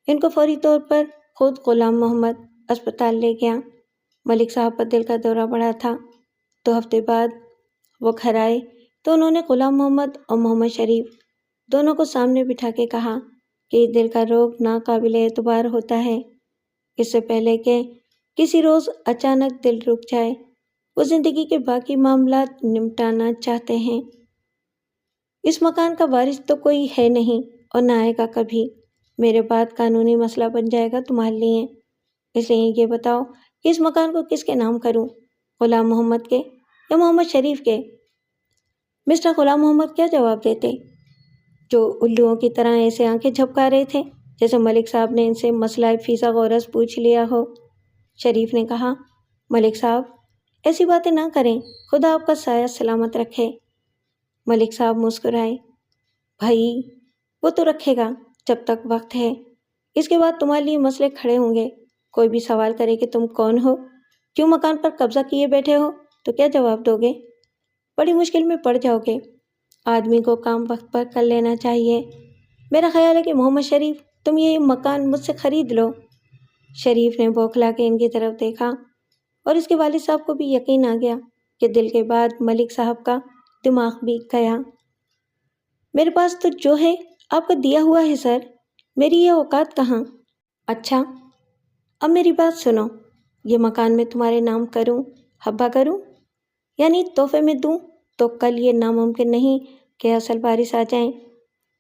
A: ان کو فوری طور پر خود غلام محمد اسپتال لے گیا۔ ملک صاحب پر دل کا دورہ پڑا تھا۔ 2 ہفتے بعد وہ گھر آئے تو انہوں نے غلام محمد اور محمد شریف دونوں کو سامنے بٹھا کے کہا کہ دل کا روگ ناقابل اعتبار ہوتا ہے۔ اس سے پہلے کہ کسی روز اچانک دل رک جائے، وہ زندگی کے باقی معاملات نمٹانا چاہتے ہیں۔ اس مکان کا وارث تو کوئی ہے نہیں اور نہ آئے گا کبھی۔ میرے بعد قانونی مسئلہ بن جائے گا تمہارے لیے، اس لیے یہ بتاؤ کہ اس مکان کو کس کے نام کروں، غلام محمد کے یا محمد شریف کے؟ مسٹر غلام محمد کیا جواب دیتے، جو الوؤں کی طرح ایسے آنکھیں جھپکا رہے تھے جیسے ملک صاحب نے ان سے مسئلہ فیضا غورز پوچھ لیا ہو۔ شریف نے کہا۔ ملک صاحب ایسی باتیں نہ کریں، خدا آپ کا سایہ سلامت رکھے۔ ملک صاحب مسکرائے۔ بھائی وہ تو رکھے گا جب تک وقت ہے، اس کے بعد تمہارے لیے مسئلے کھڑے ہوں گے۔ کوئی بھی سوال کرے کہ تم کون ہو، کیوں مکان پر قبضہ کیے بیٹھے ہو، تو کیا جواب دو گے؟ بڑی مشکل میں پڑ جاؤ گے۔ آدمی کو کام وقت پر کر لینا چاہیے۔ میرا خیال ہے کہ محمد شریف تم یہ مکان مجھ سے خرید لو۔ شریف نے بوکھلا کے ان کی طرف دیکھا اور اس کے والد صاحب کو بھی یقین آ گیا کہ دل کے بعد ملک صاحب کا دماغ بھی گیا۔ میرے پاس تو جو ہے آپ کا دیا ہوا ہے سر، میری یہ اوقات کہاں؟ اچھا اب میری بات سنو، یہ مکان میں تمہارے نام کروں، حبا کروں، یعنی تحفے میں دوں، تو کل یہ ناممکن نہیں کہ اصل وارث آ جائیں۔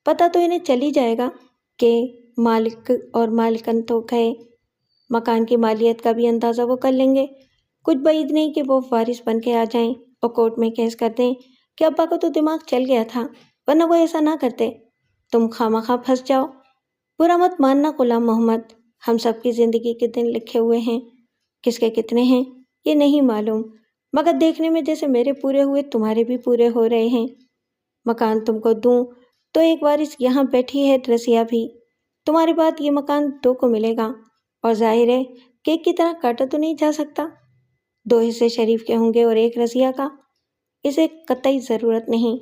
A: پتہ تو انہیں چل ہی جائے گا کہ مالک اور مالکن تو گئے۔ مکان کی مالیت کا بھی اندازہ وہ کر لیں گے۔ کچھ بعید نہیں کہ وہ وارث بن کے آ جائیں اور کورٹ میں کیس کر دیں کہ ابا کو تو دماغ چل گیا تھا، ورنہ وہ ایسا نہ کرتے۔ تم خواہ پھنس جاؤ۔ برا مت ماننا غلام محمد، ہم سب کی زندگی کے دن لکھے ہوئے ہیں، کس کے کتنے ہیں یہ نہیں معلوم، مگر دیکھنے میں جیسے میرے پورے ہوئے تمہارے بھی پورے ہو رہے ہیں۔ مکان تم کو دوں تو ایک وارث یہاں بیٹھی ہے رضیہ بھی، تمہارے بعد یہ مکان 2 کو ملے گا، اور ظاہر ہے کیک کی طرح کاٹا تو نہیں جا سکتا۔ 2 حصے شریف کے ہوں گے اور 1 رضیہ کا۔ اسے قطعی ضرورت نہیں،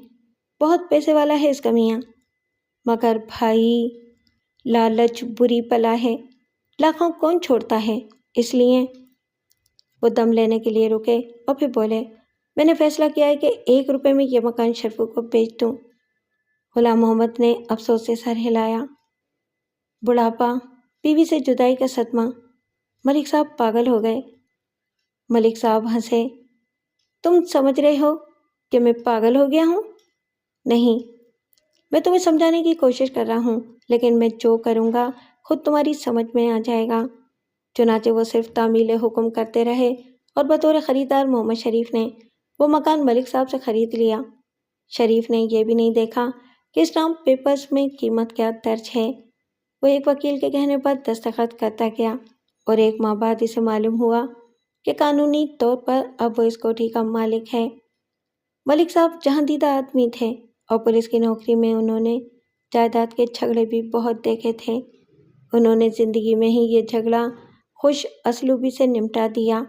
A: بہت پیسے والا ہے اس کا میاں۔ مگر بھائی لالچ بری بلا ہے، لاکھوں کون چھوڑتا ہے، اس لیے وہ دم لینے کے لیے رکے اور پھر بولے، میں نے فیصلہ کیا ہے کہ 1 روپے میں یہ مکان شرفو کو بیچ دوں۔ غلام محمد نے افسوس سے سر ہلایا۔ بڑھاپا، بیوی سے جدائی کا صدمہ، ملک صاحب پاگل ہو گئے۔ ملک صاحب ہنسے۔ تم سمجھ رہے ہو کہ میں پاگل ہو گیا ہوں؟ نہیں، میں تمہیں سمجھانے کی کوشش کر رہا ہوں، لیکن میں جو کروں گا خود تمہاری سمجھ میں آ جائے گا۔ چنانچہ وہ صرف تعمیل حکم کرتے رہے اور بطور خریدار محمد شریف نے وہ مکان ملک صاحب سے خرید لیا۔ شریف نے یہ بھی نہیں دیکھا کہ اسٹامپ پیپرز میں قیمت کیا درج ہے۔ وہ ایک وکیل کے کہنے پر دستخط کرتا گیا اور 1 ماہ بعد اسے معلوم ہوا کہ قانونی طور پر اب وہ اس کوٹھی کا مالک ہے۔ ملک صاحب جہاں دیدہ آدمی تھے اور پولیس کی نوکری میں انہوں نے جائیداد کے جھگڑے بھی بہت دیکھے تھے۔ انہوں نے زندگی میں ہی یہ جھگڑا خوش اسلوبی سے نمٹا دیا۔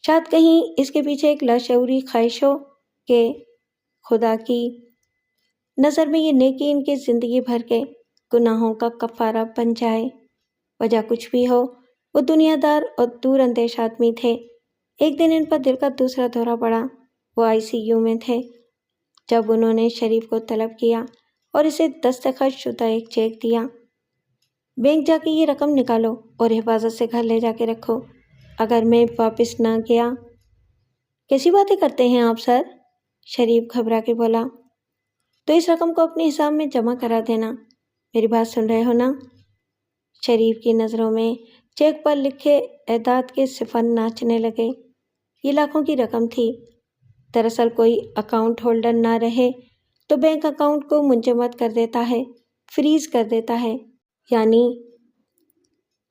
A: شاید کہیں اس کے پیچھے ایک لاشعوری خواہش ہو کہ خدا کی نظر میں یہ نیکی ان کی زندگی بھر کے گناہوں کا کفارہ بن جائے۔ وجہ کچھ بھی ہو، وہ دنیا دار اور دور اندیش آدمی تھے۔ ایک دن ان پر دل کا دوسرا دورہ پڑا۔ وہ ICU میں تھے جب انہوں نے شریف کو طلب کیا اور اسے دستخط شدہ ایک چیک دیا۔ بینک جا کے یہ رقم نکالو اور حفاظت سے گھر لے جا کے رکھو، اگر میں واپس نہ گیا۔ کیسی باتیں کرتے ہیں آپ سر؟ شریف گھبرا کے بولا۔ تو اس رقم کو اپنے حساب میں جمع کرا دینا، میری بات سن رہے ہو نا؟ شریف کی نظروں میں چیک پر لکھے اعداد کے صفر ناچنے لگے۔ یہ لاکھوں کی رقم تھی۔ دراصل کوئی اکاؤنٹ ہولڈر نہ رہے تو بینک اکاؤنٹ کو منجمد کر دیتا ہے، فریز کر دیتا ہے، یعنی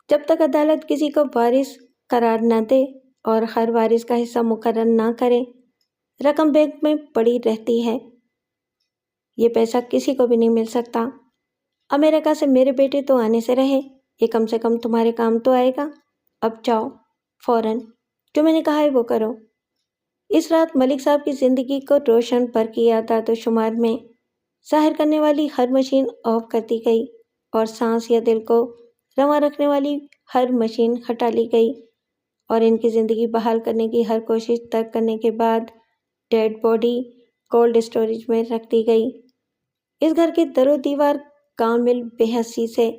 A: جب تک عدالت کسی کو وارث قرار نہ دے اور ہر وارث کا حصہ مقرر نہ کرے، رقم بینک میں پڑی رہتی ہے۔ یہ پیسہ کسی کو بھی نہیں مل سکتا۔ امریکہ سے میرے بیٹے تو آنے سے رہے، یہ کم سے کم تمہارے کام تو آئے گا۔ اب جاؤ فوراً، جو میں نے کہا ہے وہ کرو۔ اس رات ملک صاحب کی زندگی کو روشن برقی اعداد و شمار میں ظاہر کرنے والی ہر مشین آف کر دی گئی اور سانس یا دل کو رواں رکھنے والی ہر مشین ہٹا لی گئی، اور ان کی زندگی بحال کرنے کی ہر کوشش ترک کرنے کے بعد ڈیڈ باڈی کولڈ اسٹوریج میں رکھ دی گئی۔ اس گھر کے در و دیوار کامل بے حسی سے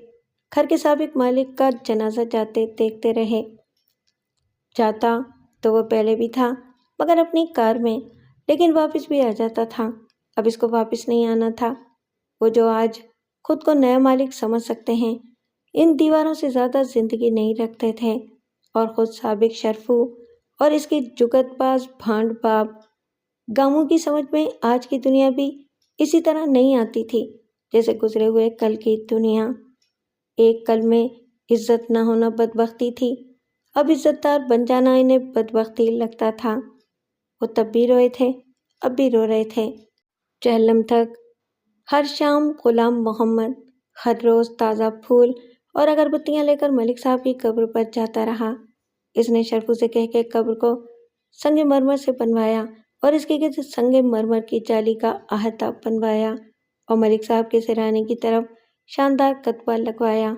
A: گھر کے سابق مالک کا جنازہ جاتے دیکھتے رہے۔ جاتا تو وہ پہلے بھی تھا، مگر اپنی کار میں، لیکن واپس بھی آ جاتا تھا۔ اب اس کو واپس نہیں آنا تھا۔ وہ جو آج خود کو نیا مالک سمجھ سکتے ہیں، ان دیواروں سے زیادہ زندگی نہیں رکھتے تھے، اور خود سابق شرفو اور اس کے جگت باز بھانڈ باب گاموں کی سمجھ میں آج کی دنیا بھی اسی طرح نہیں آتی تھی جیسے گزرے ہوئے کل کی دنیا۔ ایک کل میں عزت نہ ہونا بدبختی تھی، اب عزت دار بن جانا انہیں بدبختی لگتا تھا۔ وہ تب بھی روئے تھے، اب بھی رو رہے تھے۔ چہلم تک ہر شام غلام محمد ہر روز تازہ پھول اور اگربتیاں لے کر ملک صاحب کی قبر پر جاتا رہا۔ اس نے شرفو سے کہہ کے قبر کو سنگ مرمر سے بنوایا اور اس کے گرد سنگ مرمر کی جالی کا احاطہ بنوایا اور ملک صاحب کے سرانے کی طرف شاندار کتبہ لگوایا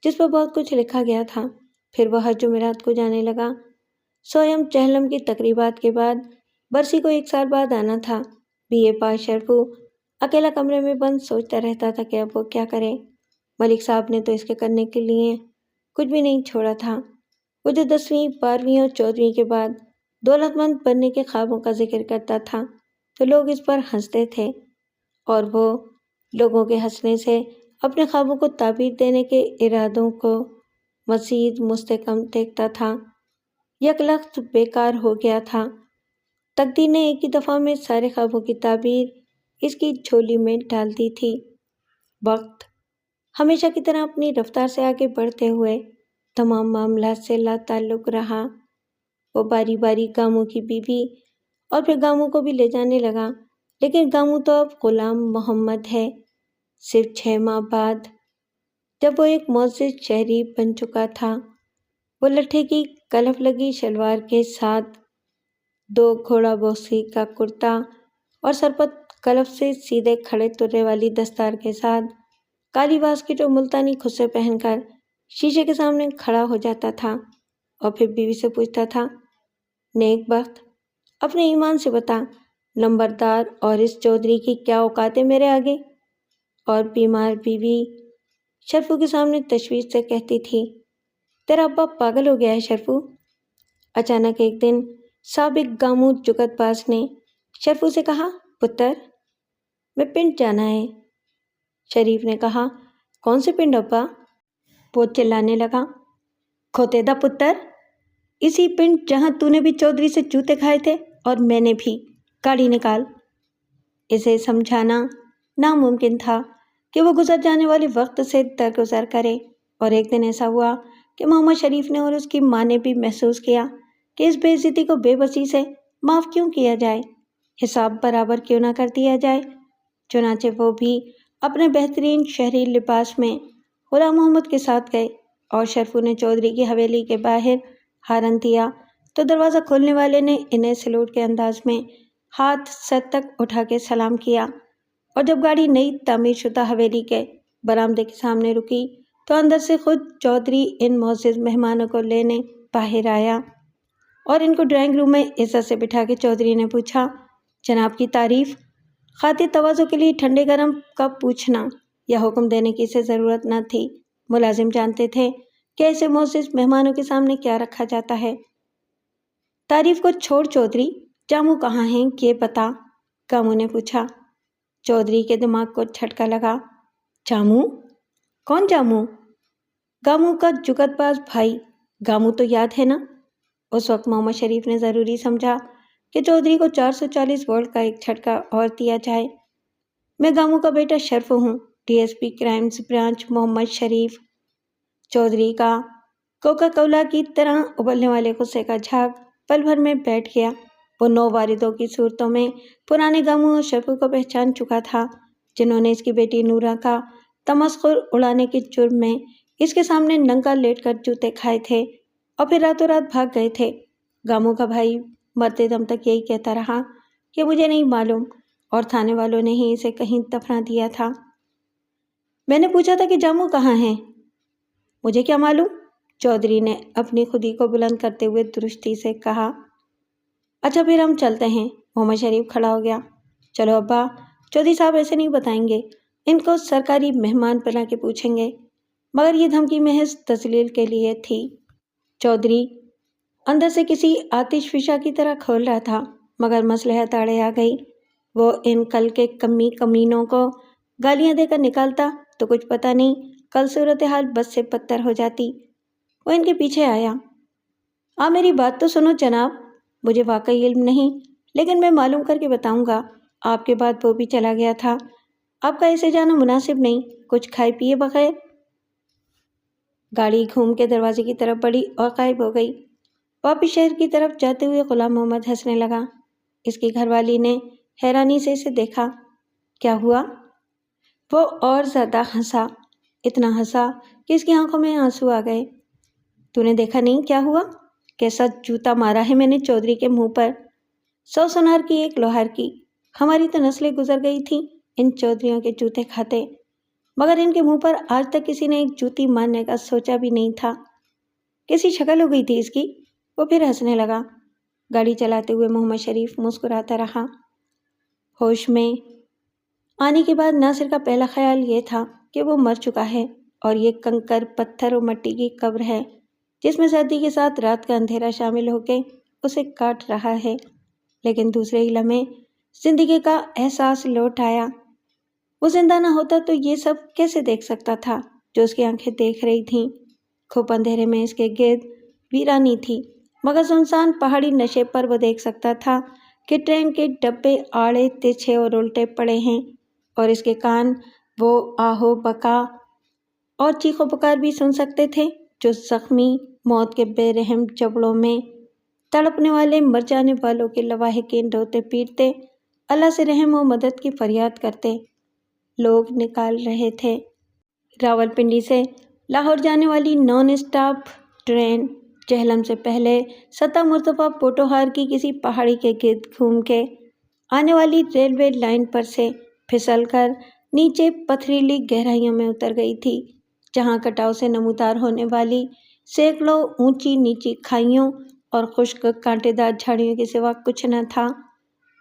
A: جس پر بہت کچھ لکھا گیا تھا۔ پھر وہ ہر جمعرات کو جانے لگا۔ سویم چہلم کی تقریبات کے بعد برسی کو 1 سال بعد آنا تھا۔ BA پاس شرفو اکیلا کمرے میں بند سوچتا رہتا تھا کہ اب وہ کیا کرے۔ ملک صاحب نے تو اس کے کرنے کے لیے کچھ بھی نہیں چھوڑا تھا۔ وہ جو 10ویں 12ویں اور 14ویں کے بعد دولت مند بننے کے خوابوں کا ذکر کرتا تھا تو لوگ اس پر ہنستے تھے اور وہ لوگوں کے ہنسنے سے اپنے خوابوں کو تعبیر دینے کے ارادوں کو مزید مستحکم دیکھتا تھا۔ یکلخت بیکار ہو گیا تھا۔ تقدیر نے ایک ہی دفعہ میں سارے خوابوں کی تعبیر اس کی جھولی میں ڈال دی تھی۔ وقت ہمیشہ کی طرح اپنی رفتار سے آگے بڑھتے ہوئے تمام معاملات سے لا تعلق رہا۔ وہ باری باری گاموں کی بیوی اور پھر گاموں کو بھی لے جانے لگا، لیکن گاموں تو اب غلام محمد ہے۔ صرف 6 ماہ بعد جب وہ ایک معزز شہری بن چکا تھا، وہ لٹھے کی کلف لگی شلوار کے ساتھ 2 گھوڑا بوسی کا کرتا اور سر پر کلف سے سیدھے کھڑے ترے والی دستار کے ساتھ کالی واسکٹ اور ملتانی خصے پہن کر شیشے کے سامنے کھڑا ہو جاتا تھا اور پھر بیوی سے پوچھتا تھا، نیک بخت، اپنے ایمان سے بتا، نمبردار اور اس چودھری کی کیا اوقات ہے میرے آگے؟ اور بیمار بیوی شرفو کے سامنے تشویش سے کہتی تھی، تیرا ابا پاگل ہو گیا ہے شرفو۔ اچانک ایک دن سابق گاموں جگت باز نے شرفو سے کہا، پتر، میں پنڈ جانا ہے۔ شریف نے کہا، کون سے پنڈ ابا؟ وہ چلانے لگا، کھوتے دا پتر، اسی پنڈ جہاں تو نے بھی چودھری سے جوتے کھائے تھے اور میں نے بھی۔ گاڑی نکال۔ اسے سمجھانا ناممکن تھا کہ وہ گزر جانے والے وقت سے درگزر کرے، اور ایک دن ایسا ہوا کہ محمد شریف نے اور اس کی ماں نے بھی محسوس کیا کہ اس بے عزتی کو بے بسی سے معاف کیوں کیا جائے، حساب برابر کیوں نہ کر دیا جائے۔ چنانچہ وہ بھی اپنے بہترین شہری لباس میں غلام محمد کے ساتھ گئے اور شرفو نے چودھری کی حویلی کے باہر ہارن دیا تو دروازہ کھولنے والے نے انہیں سلوٹ کے انداز میں ہاتھ سر تک اٹھا کے سلام کیا، اور جب گاڑی نئی تعمیر شدہ حویلی کے برآمدے کے سامنے رکی تو اندر سے خود چودھری ان معزز مہمانوں کو لینے باہر آیا اور ان کو ڈرائنگ روم میں عزت سے بٹھا کے چودھری نے پوچھا، جناب کی تعریف، خاطر تواضع کے لیے ٹھنڈے گرم کا پوچھنا یا حکم دینے کی اسے ضرورت نہ تھی۔ ملازم جانتے تھے کہ ایسے معزز مہمانوں کے سامنے کیا رکھا جاتا ہے۔ تعریف کو چھوڑ چودھری، جاموں کہاں ہیں یہ بتا، گاموں نے پوچھا۔ چودھری کے دماغ کو جھٹکا لگا، جاموں؟ کون جاموں؟ گاموں کا جگت باز بھائی، گاموں تو یاد ہے نا؟ اس وقت محمد شریف نے ضروری سمجھا کہ چودھری کو 440 وولٹ کا ایک جھٹکا اور دیا جائے۔ میں گاموں کا بیٹا شرف ہوں، DSP کرائمز برانچ محمد شریف۔ چودھری کا کوکا کولا کی طرح ابلنے والے غصے کا جھاگ پل بھر میں بیٹھ گیا۔ وہ 9 واردوں کی صورتوں میں پرانے گاموں اور شرفو کو پہچان چکا تھا، جنہوں نے اس کی بیٹی نورا کا تمسخر اڑانے کے جرم میں اس کے سامنے ننگا لیٹ کر جوتے کھائے تھے اور پھر راتوں رات بھاگ گئے تھے۔ گاموں کا بھائی مرتے دم تک یہی کہتا رہا کہ مجھے نہیں معلوم، اور تھانے والوں نے ہی اسے کہیں دفنا دیا تھا۔ میں نے پوچھا تھا کہ جاموں کہاں ہیں؟ مجھے کیا معلوم، چودھری نے اپنی خودی کو بلند کرتے ہوئے درستی سے کہا۔ اچھا پھر ہم چلتے ہیں۔ محمد شریف کھڑا ہو گیا۔ چلو ابا، چودھری صاحب ایسے نہیں بتائیں گے، ان کو سرکاری مہمان بنا کے پوچھیں گے، مگر یہ دھمکی محض تذلیل کے لیے تھی۔ چودھری اندر سے کسی آتش فشاں کی طرح کھول رہا تھا، مگر مصلحت آڑے آ گئی۔ وہ ان کل کے کمینوں کو گالیاں دے کر نکالتا تو کچھ پتہ نہیں کل صورتحال بد سے بدتر ہو جاتی۔ وہ ان کے پیچھے آیا۔ میری بات تو سنو جناب، مجھے واقعی علم نہیں، لیکن میں معلوم کر کے بتاؤں گا۔ آپ کے بعد وہ بھی چلا گیا تھا، آپ کا ایسے جانا مناسب نہیں، کچھ کھائے پیے بغیر۔ گاڑی گھوم کے دروازے کی طرف بڑھی اور غائب ہو گئی۔ واپس شہر کی طرف جاتے ہوئے غلام محمد ہنسنے لگا۔ اس کی گھر والی نے حیرانی سے اسے دیکھا۔ کیا ہوا؟ وہ اور زیادہ ہنسا، اتنا ہنسا کہ اس کی آنکھوں میں آنسو آ گئے۔ تو نے دیکھا نہیں کیا ہوا؟ کیسا جوتا مارا ہے میں نے چودھری کے منہ پر، 100 سونار کی 1 لوہار کی۔ ہماری تو نسلیں گزر گئی تھیں ان چودھریوں کے جوتے کھاتے، مگر ان کے منہ پر آج تک کسی نے ایک جوتی مارنے کا سوچا بھی نہیں تھا۔ کیسی شکل ہو گئی تھی اس کی؟ وہ پھر ہنسنے لگا۔ گاڑی چلاتے ہوئے محمد شریف مسکراتا رہا۔ ہوش میں آنے کے بعد ناصر کا پہلا خیال یہ تھا کہ وہ مر چکا ہے اور یہ کنکر، پتھر اور مٹی کی قبر ہے جس میں سردی کے ساتھ رات کا اندھیرا شامل ہو کے اسے کاٹ رہا ہے۔ لیکن دوسرے ہی لمحے زندگی کا احساس لوٹ آیا۔ وہ زندہ نہ ہوتا تو یہ سب کیسے دیکھ سکتا تھا جو اس کی آنکھیں دیکھ رہی تھیں؟ کھوپ اندھیرے میں اس کے گرد ویرانی تھی، مگر سنسان پہاڑی نشے پر وہ دیکھ سکتا تھا کہ ٹرین کے ڈبے آڑے ترچھے اور الٹے پڑے ہیں، اور اس کے کان وہ آہو بکا اور چیخو پکار بھی سن سکتے تھے جو زخمی موت کے بے رحم جبڑوں میں تڑپنے والے، مر جانے والوں کے لواحقین روتے پیٹتے اللہ سے رحم و مدد کی فریاد کرتے لوگ نکال رہے تھے۔ راولپنڈی سے لاہور جانے والی نان اسٹاپ ٹرین جہلم سے پہلے 7 مرتبہ پوٹوہار کی کسی پہاڑی کے گرد گھوم کے آنے والی ریلوے لائن پر سے پھسل کر نیچے پتھریلی گہرائیوں میں اتر گئی تھی، جہاں کٹاؤ سے نمودار ہونے والی سینکڑوں اونچی نیچی کھائیوں اور خشک کانٹے دار جھاڑیوں کے سوا کچھ نہ تھا۔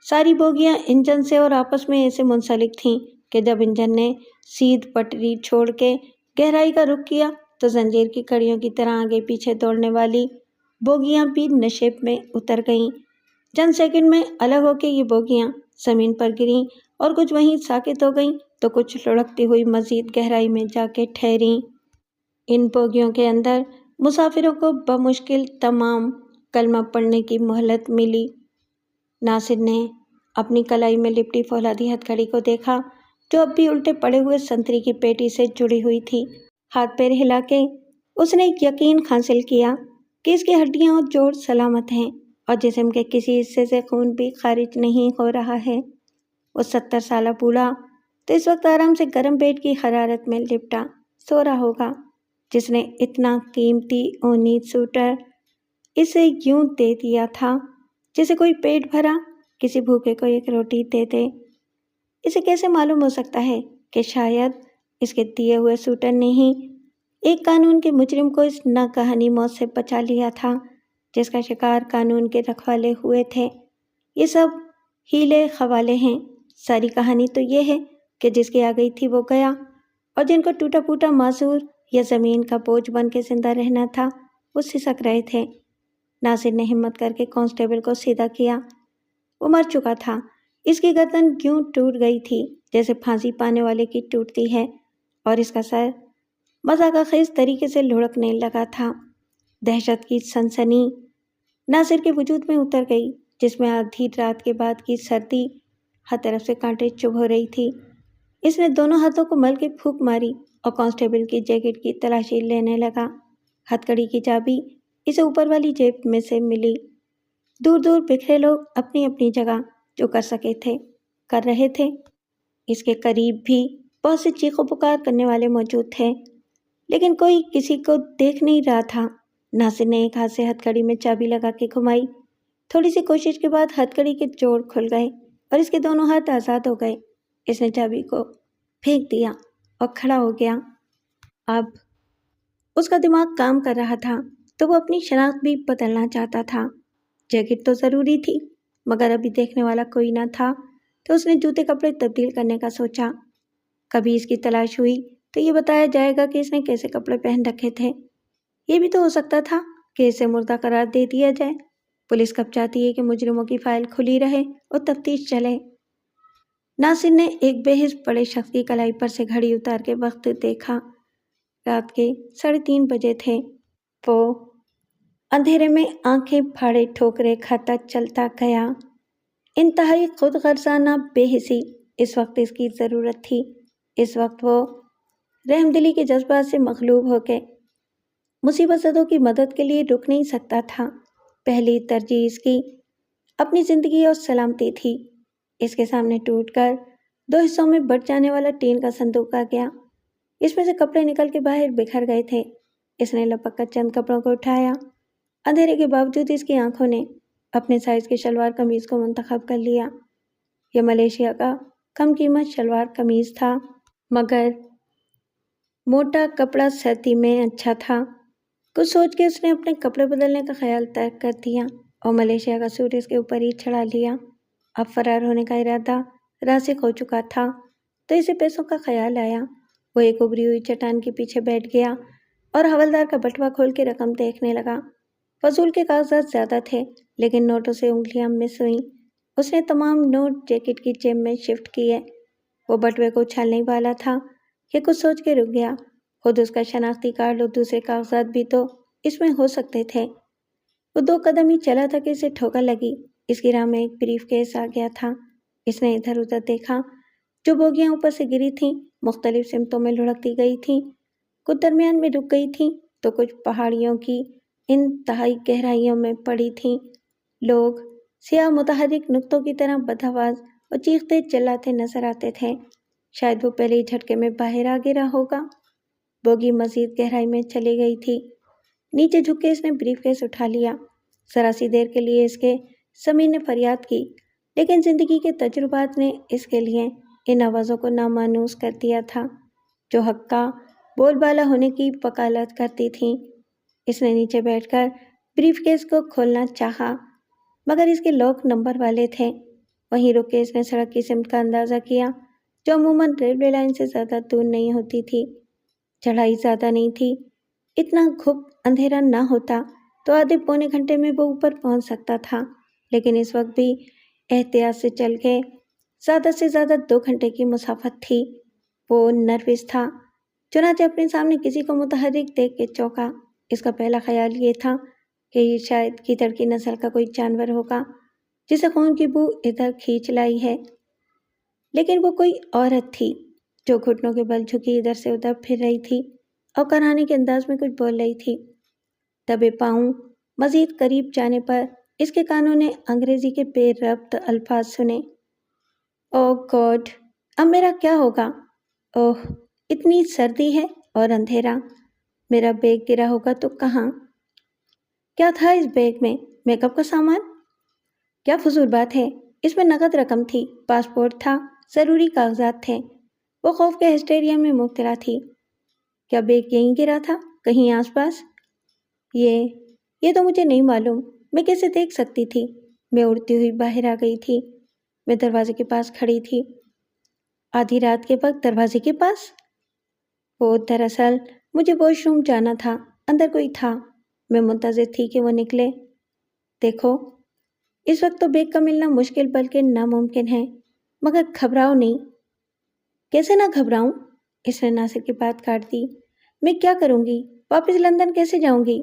A: ساری بوگیاں انجن سے اور آپس میں ایسے منسلک تھیں کہ جب انجن نے سیدھ پٹری چھوڑ کے گہرائی کا رخ کیا تو زنجیر کی کڑیوں کی طرح آگے پیچھے دوڑنے والی بوگیاں بھی نشیب میں اتر گئیں۔ چند سیکنڈ میں الگ ہو کے یہ بوگیاں زمین پر گریں اور کچھ وہیں ساکت ہو گئیں تو کچھ لڑکتی ہوئی مزید گہرائی میں جا کے ٹھہریں۔ ان بوگیوں کے اندر مسافروں کو بمشکل تمام کلمہ پڑھنے کی مہلت ملی۔ ناصر نے اپنی کلائی میں لپٹی فولادی ہتھ کڑی کو دیکھا جو اب بھی الٹے پڑے ہوئے سنتری کی پیٹی سے جڑی ہوئی تھی۔ ہاتھ پیر ہلا کے اس نے یقین حاصل کیا کہ اس کی ہڈیاں اور جوڑ سلامت ہیں اور جسم کے کسی حصے سے خون بھی خارج نہیں ہو رہا ہے۔ وہ 70 سالہ بوڑھا تو اس وقت آرام سے گرم پیٹ کی حرارت میں لپٹا سو رہا ہوگا، جس نے اتنا قیمتی اونی سوٹر اسے یوں دے دیا تھا جسے کوئی پیٹ بھرا کسی بھوکے کو ایک روٹی دے دے۔ اسے کیسے معلوم ہو سکتا ہے کہ شاید اس کے دیے ہوئے سوٹر نے ہی ایک قانون کے مجرم کو اس ناگہانی موت سے بچا لیا تھا جس کا شکار قانون کے رکھوالے ہوئے تھے۔ یہ سب ہیلے خوالے ہیں۔ ساری کہانی تو یہ ہے کہ جس کی آ گئی تھی وہ گیا، اور جن کو ٹوٹا پھوٹا معذور یا زمین کا بوجھ بن کے زندہ رہنا تھا وہ سسک رہے تھے۔ ناصر نے ہمت کر کے کانسٹیبل کو سیدھا کیا۔ وہ مر چکا تھا۔ اس کی گردن یوں ٹوٹ گئی تھی جیسے پھانسی پانے والے کی ٹوٹتی ہے، اور اس کا سر مذاق خیز طریقے سے لڑکنے لگا تھا۔ دہشت کی سنسنی ناصر کے وجود میں اتر گئی، جس میں آدھی رات کے بعد کی سردی ہر طرف سے کانٹے چبھ ہو رہی تھی۔ اس نے دونوں ہاتھوں کو مل کے پھونک ماری اور کانسٹیبل کی جیکٹ کی تلاشی لینے لگا۔ ہتھ کڑی کی چابی اسے اوپر والی جیب میں سے ملی۔ دور دور بکھرے لوگ اپنی اپنی جگہ جو کر سکے تھے کر رہے تھے۔ اس کے قریب بھی بہت سے چیخو پکار کرنے والے موجود تھے، لیکن کوئی کسی کو دیکھ نہیں رہا تھا۔ ناصر نے ایک ہاتھ سے ہتھ کڑی میں چابی لگا کے گھمائی۔ تھوڑی سی کوشش کے بعد ہتھ کڑی کے جوڑ کھل گئے اور اس کے دونوں ہاتھ آزاد ہو گئے۔ اس نے چابی کو پھینک دیا اور کھڑا ہو گیا۔ اب اس کا دماغ کام کر رہا تھا تو وہ اپنی شناخت بھی بدلنا چاہتا تھا۔ جیکٹ تو ضروری تھی، مگر ابھی دیکھنے والا کوئی نہ تھا تو اس نے جوتے کپڑے تبدیل کرنے کا سوچا۔ کبھی اس کی تلاش ہوئی تو یہ بتایا جائے گا کہ اس نے کیسے کپڑے پہن رکھے تھے۔ یہ بھی تو ہو سکتا تھا کہ اسے مردہ قرار دے دیا جائے۔ پولیس کب چاہتی ہے کہ مجرموں کی فائل کھلی رہے اور تفتیش چلے۔ ناصر نے ایک بے حس بڑے شخص کی کلائی پر سے گھڑی اتار کے وقت دیکھا۔ رات کے 3:30 بجے تھے۔ وہ اندھیرے میں آنکھیں پھاڑے ٹھوکرے کھاتا چلتا گیا۔ انتہائی خود غرضانہ بے حسی اس وقت اس کی ضرورت تھی۔ اس وقت وہ رحم دلی کے جذبات سے مغلوب ہو کے مصیبت زدوں کی مدد کے لیے رک نہیں سکتا تھا۔ پہلی ترجیح اس کی اپنی زندگی اور سلامتی تھی۔ اس کے سامنے ٹوٹ کر 2 حصوں میں بٹ جانے والا ٹین کا صندوق آ گیا۔ اس میں سے کپڑے نکل کے باہر بکھر گئے تھے۔ اس نے لپک کر چند کپڑوں کو اٹھایا۔ اندھیرے کے باوجود اس کی آنکھوں نے اپنے سائز کی شلوار قمیض کو منتخب کر لیا۔ یہ ملیشیا کا کم قیمت شلوار قمیض تھا، مگر موٹا کپڑا سردی میں اچھا تھا۔ کچھ سوچ کے اس نے اپنے کپڑے بدلنے کا خیال ترک کر دیا اور ملیشیا کا سوٹ اس کے اوپر ہی چڑھا لیا۔ اب فرار ہونے کا ارادہ راسخ ہو چکا تھا تو اسے پیسوں کا خیال آیا۔ وہ ایک ابری ہوئی چٹان کے پیچھے بیٹھ گیا اور حوالدار کا بٹوا کھول کے رقم دیکھنے لگا۔ فضول کے کاغذات زیادہ تھے لیکن نوٹوں سے انگلیاں مس ہوئیں۔ اس نے تمام نوٹ جیکٹ کی جیب میں شفٹ کیے۔ وہ بٹوے کو اچھالنے ہی والا تھا کہ کچھ سوچ کے رک گیا۔ خود اس کا شناختی کارڈ اور دوسرے کاغذات بھی تو اس میں ہو سکتے تھے۔ وہ 2 قدم ہی چلا تھا کہ اسے ٹھوکر لگی۔ اس کی راہ میں ایک بریف کیس آ گیا تھا۔ اس نے ادھر ادھر دیکھا۔ جو بوگیاں اوپر سے گری تھیں مختلف سمتوں میں لڑکتی گئی تھیں، کچھ درمیان میں رک گئی تھیں تو کچھ پہاڑیوں کی انتہائی گہرائیوں میں پڑی تھیں۔ لوگ سیاہ متحرک نقطوں کی طرح بدآواز اور چیختے چلاتے نظر آتے تھے۔ شاید وہ پہلے ہی جھٹکے میں باہر آ گرا ہوگا۔ بوگی مزید گہرائی میں چلی گئی تھی۔ نیچے جھک کے اس نے بریف کیس اٹھا لیا۔ ذرا سی دیر کے لیے اس کے ضمیر نے فریاد کی، لیکن زندگی کے تجربات نے اس کے لیے ان آوازوں کو نامانوس کر دیا تھا جو حق کا بول بالا ہونے کی وکالت کرتی تھیں۔ اس نے نیچے بیٹھ کر بریف کیس کو کھولنا چاہا، مگر اس کے لاک نمبر والے تھے۔ وہیں رک کے اس نے سڑک کی سمت کا اندازہ کیا جو عموماً ریلوے لائن سے زیادہ دور نہیں ہوتی تھی۔ چڑھائی زیادہ نہیں تھی۔ اتنا گھپ اندھیرا نہ ہوتا تو آدھے پونے گھنٹے میں وہ اوپر پہنچ سکتا تھا، لیکن اس وقت بھی احتیاط سے چل کے زیادہ سے زیادہ 2 گھنٹے کی مسافت تھی۔ وہ نروس تھا، چنانچہ اپنے سامنے کسی کو متحرک دیکھ کے چونکا۔ اس کا پہلا خیال یہ تھا کہ یہ شاید گیدڑ کی نسل کا کوئی جانور ہوگا جسے خون کی بو ادھر کھینچ لائی ہے، لیکن وہ کوئی عورت تھی جو گھٹنوں کے بل جھکی ادھر سے ادھر پھر رہی تھی اور کراہنے کے انداز میں کچھ بول رہی تھی۔ دبے پاؤں مزید قریب جانے پر اس کے کانوں نے انگریزی کے بے ربط الفاظ سنے۔ اوہ گاڈ، اب میرا کیا ہوگا؟ اوہ، اتنی سردی ہے اور اندھیرا۔ میرا بیگ گرا ہوگا تو کہاں؟ کیا تھا اس بیگ میں؟ میک اپ کا سامان؟ کیا فضول بات ہے، اس میں نقد رقم تھی، پاسپورٹ تھا، ضروری کاغذات تھے۔ وہ خوف کے ہسٹیریا میں مبتلا تھی۔ کیا بیگ یہیں گرا تھا، کہیں آس پاس؟ یہ تو مجھے نہیں معلوم، میں کیسے دیکھ سکتی تھی؟ میں اڑتی ہوئی باہر آ گئی تھی۔ میں دروازے کے پاس کھڑی تھی۔ آدھی رات کے وقت دروازے کے پاس؟ وہ دراصل مجھے واش روم جانا تھا، اندر کوئی تھا، میں منتظر تھی کہ وہ نکلے۔ دیکھو، اس وقت تو بیگ کا ملنا مشکل بلکہ ناممکن ہے، مگر گھبراؤ نہیں۔ کیسے نہ گھبراؤں؟ اس نے ناصر کی بات کاٹ دی۔ میں کیا کروں گی؟ واپس لندن کیسے جاؤں گی؟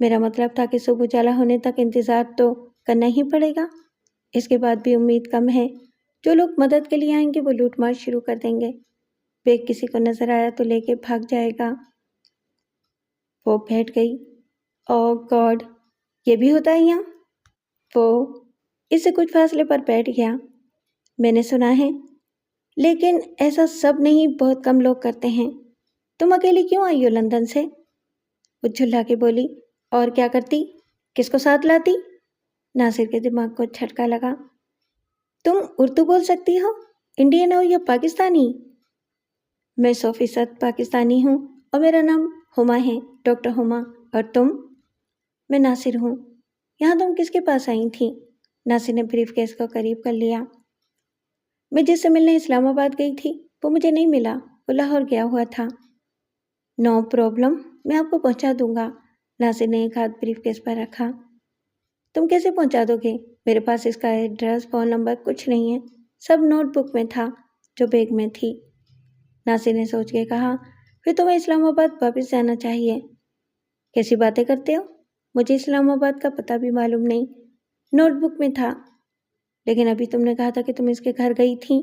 A: میرا مطلب تھا کہ صبح اجالا ہونے تک انتظار تو کرنا ہی پڑے گا۔ اس کے بعد بھی امید کم ہے۔ جو لوگ مدد کے لیے آئیں گے وہ لوٹ مار شروع کر دیں گے۔ بیگ کسی کو نظر آیا تو لے کے بھاگ جائے گا۔ وہ بیٹھ گئی۔ اوہ گاڈ، یہ بھی ہوتا ہے یہاں؟ وہ اس سے کچھ فاصلے پر بیٹھ گیا۔ میں نے سنا ہے، لیکن ایسا سب نہیں، بہت کم لوگ کرتے ہیں۔ تم اکیلی کیوں آئی ہو لندن سے؟ وہ جھلا کے بولی۔ اور کیا کرتی؟ کس کو ساتھ لاتی؟ ناصر کے دماغ کو جھٹکا لگا۔ تم اردو بول سکتی ہو؟ انڈین ہو یا پاکستانی؟ میں 100% پاکستانی ہوں اور میرا نام ہما ہے، ڈاکٹر ہما۔ اور تم؟ میں ناصر ہوں۔ یہاں تم کس کے پاس آئی تھی؟ ناصر نے بریف کیس کو قریب کر لیا۔ میں جس سے ملنے اسلام آباد گئی تھی وہ مجھے نہیں ملا، وہ لاہور گیا ہوا تھا۔ نو پرابلم، میں آپ کو پہنچا دوں گا۔ ناصر نے ایک ہاتھ بریف کیس پر رکھا۔ تم کیسے پہنچا دو گے؟ میرے پاس اس کا ایڈریس، فون نمبر کچھ نہیں ہے، سب نوٹ بک میں تھا جو بیگ میں تھی۔ ناصر نے سوچ کے کہا، پھر تمہیں اسلام آباد واپس جانا چاہیے۔ کیسی باتیں کرتے ہو؟ مجھے اسلام آباد کا پتہ بھی معلوم نہیں، نوٹ بک میں تھا۔ لیکن ابھی تم نے کہا تھا کہ تم اس کے گھر گئی تھی۔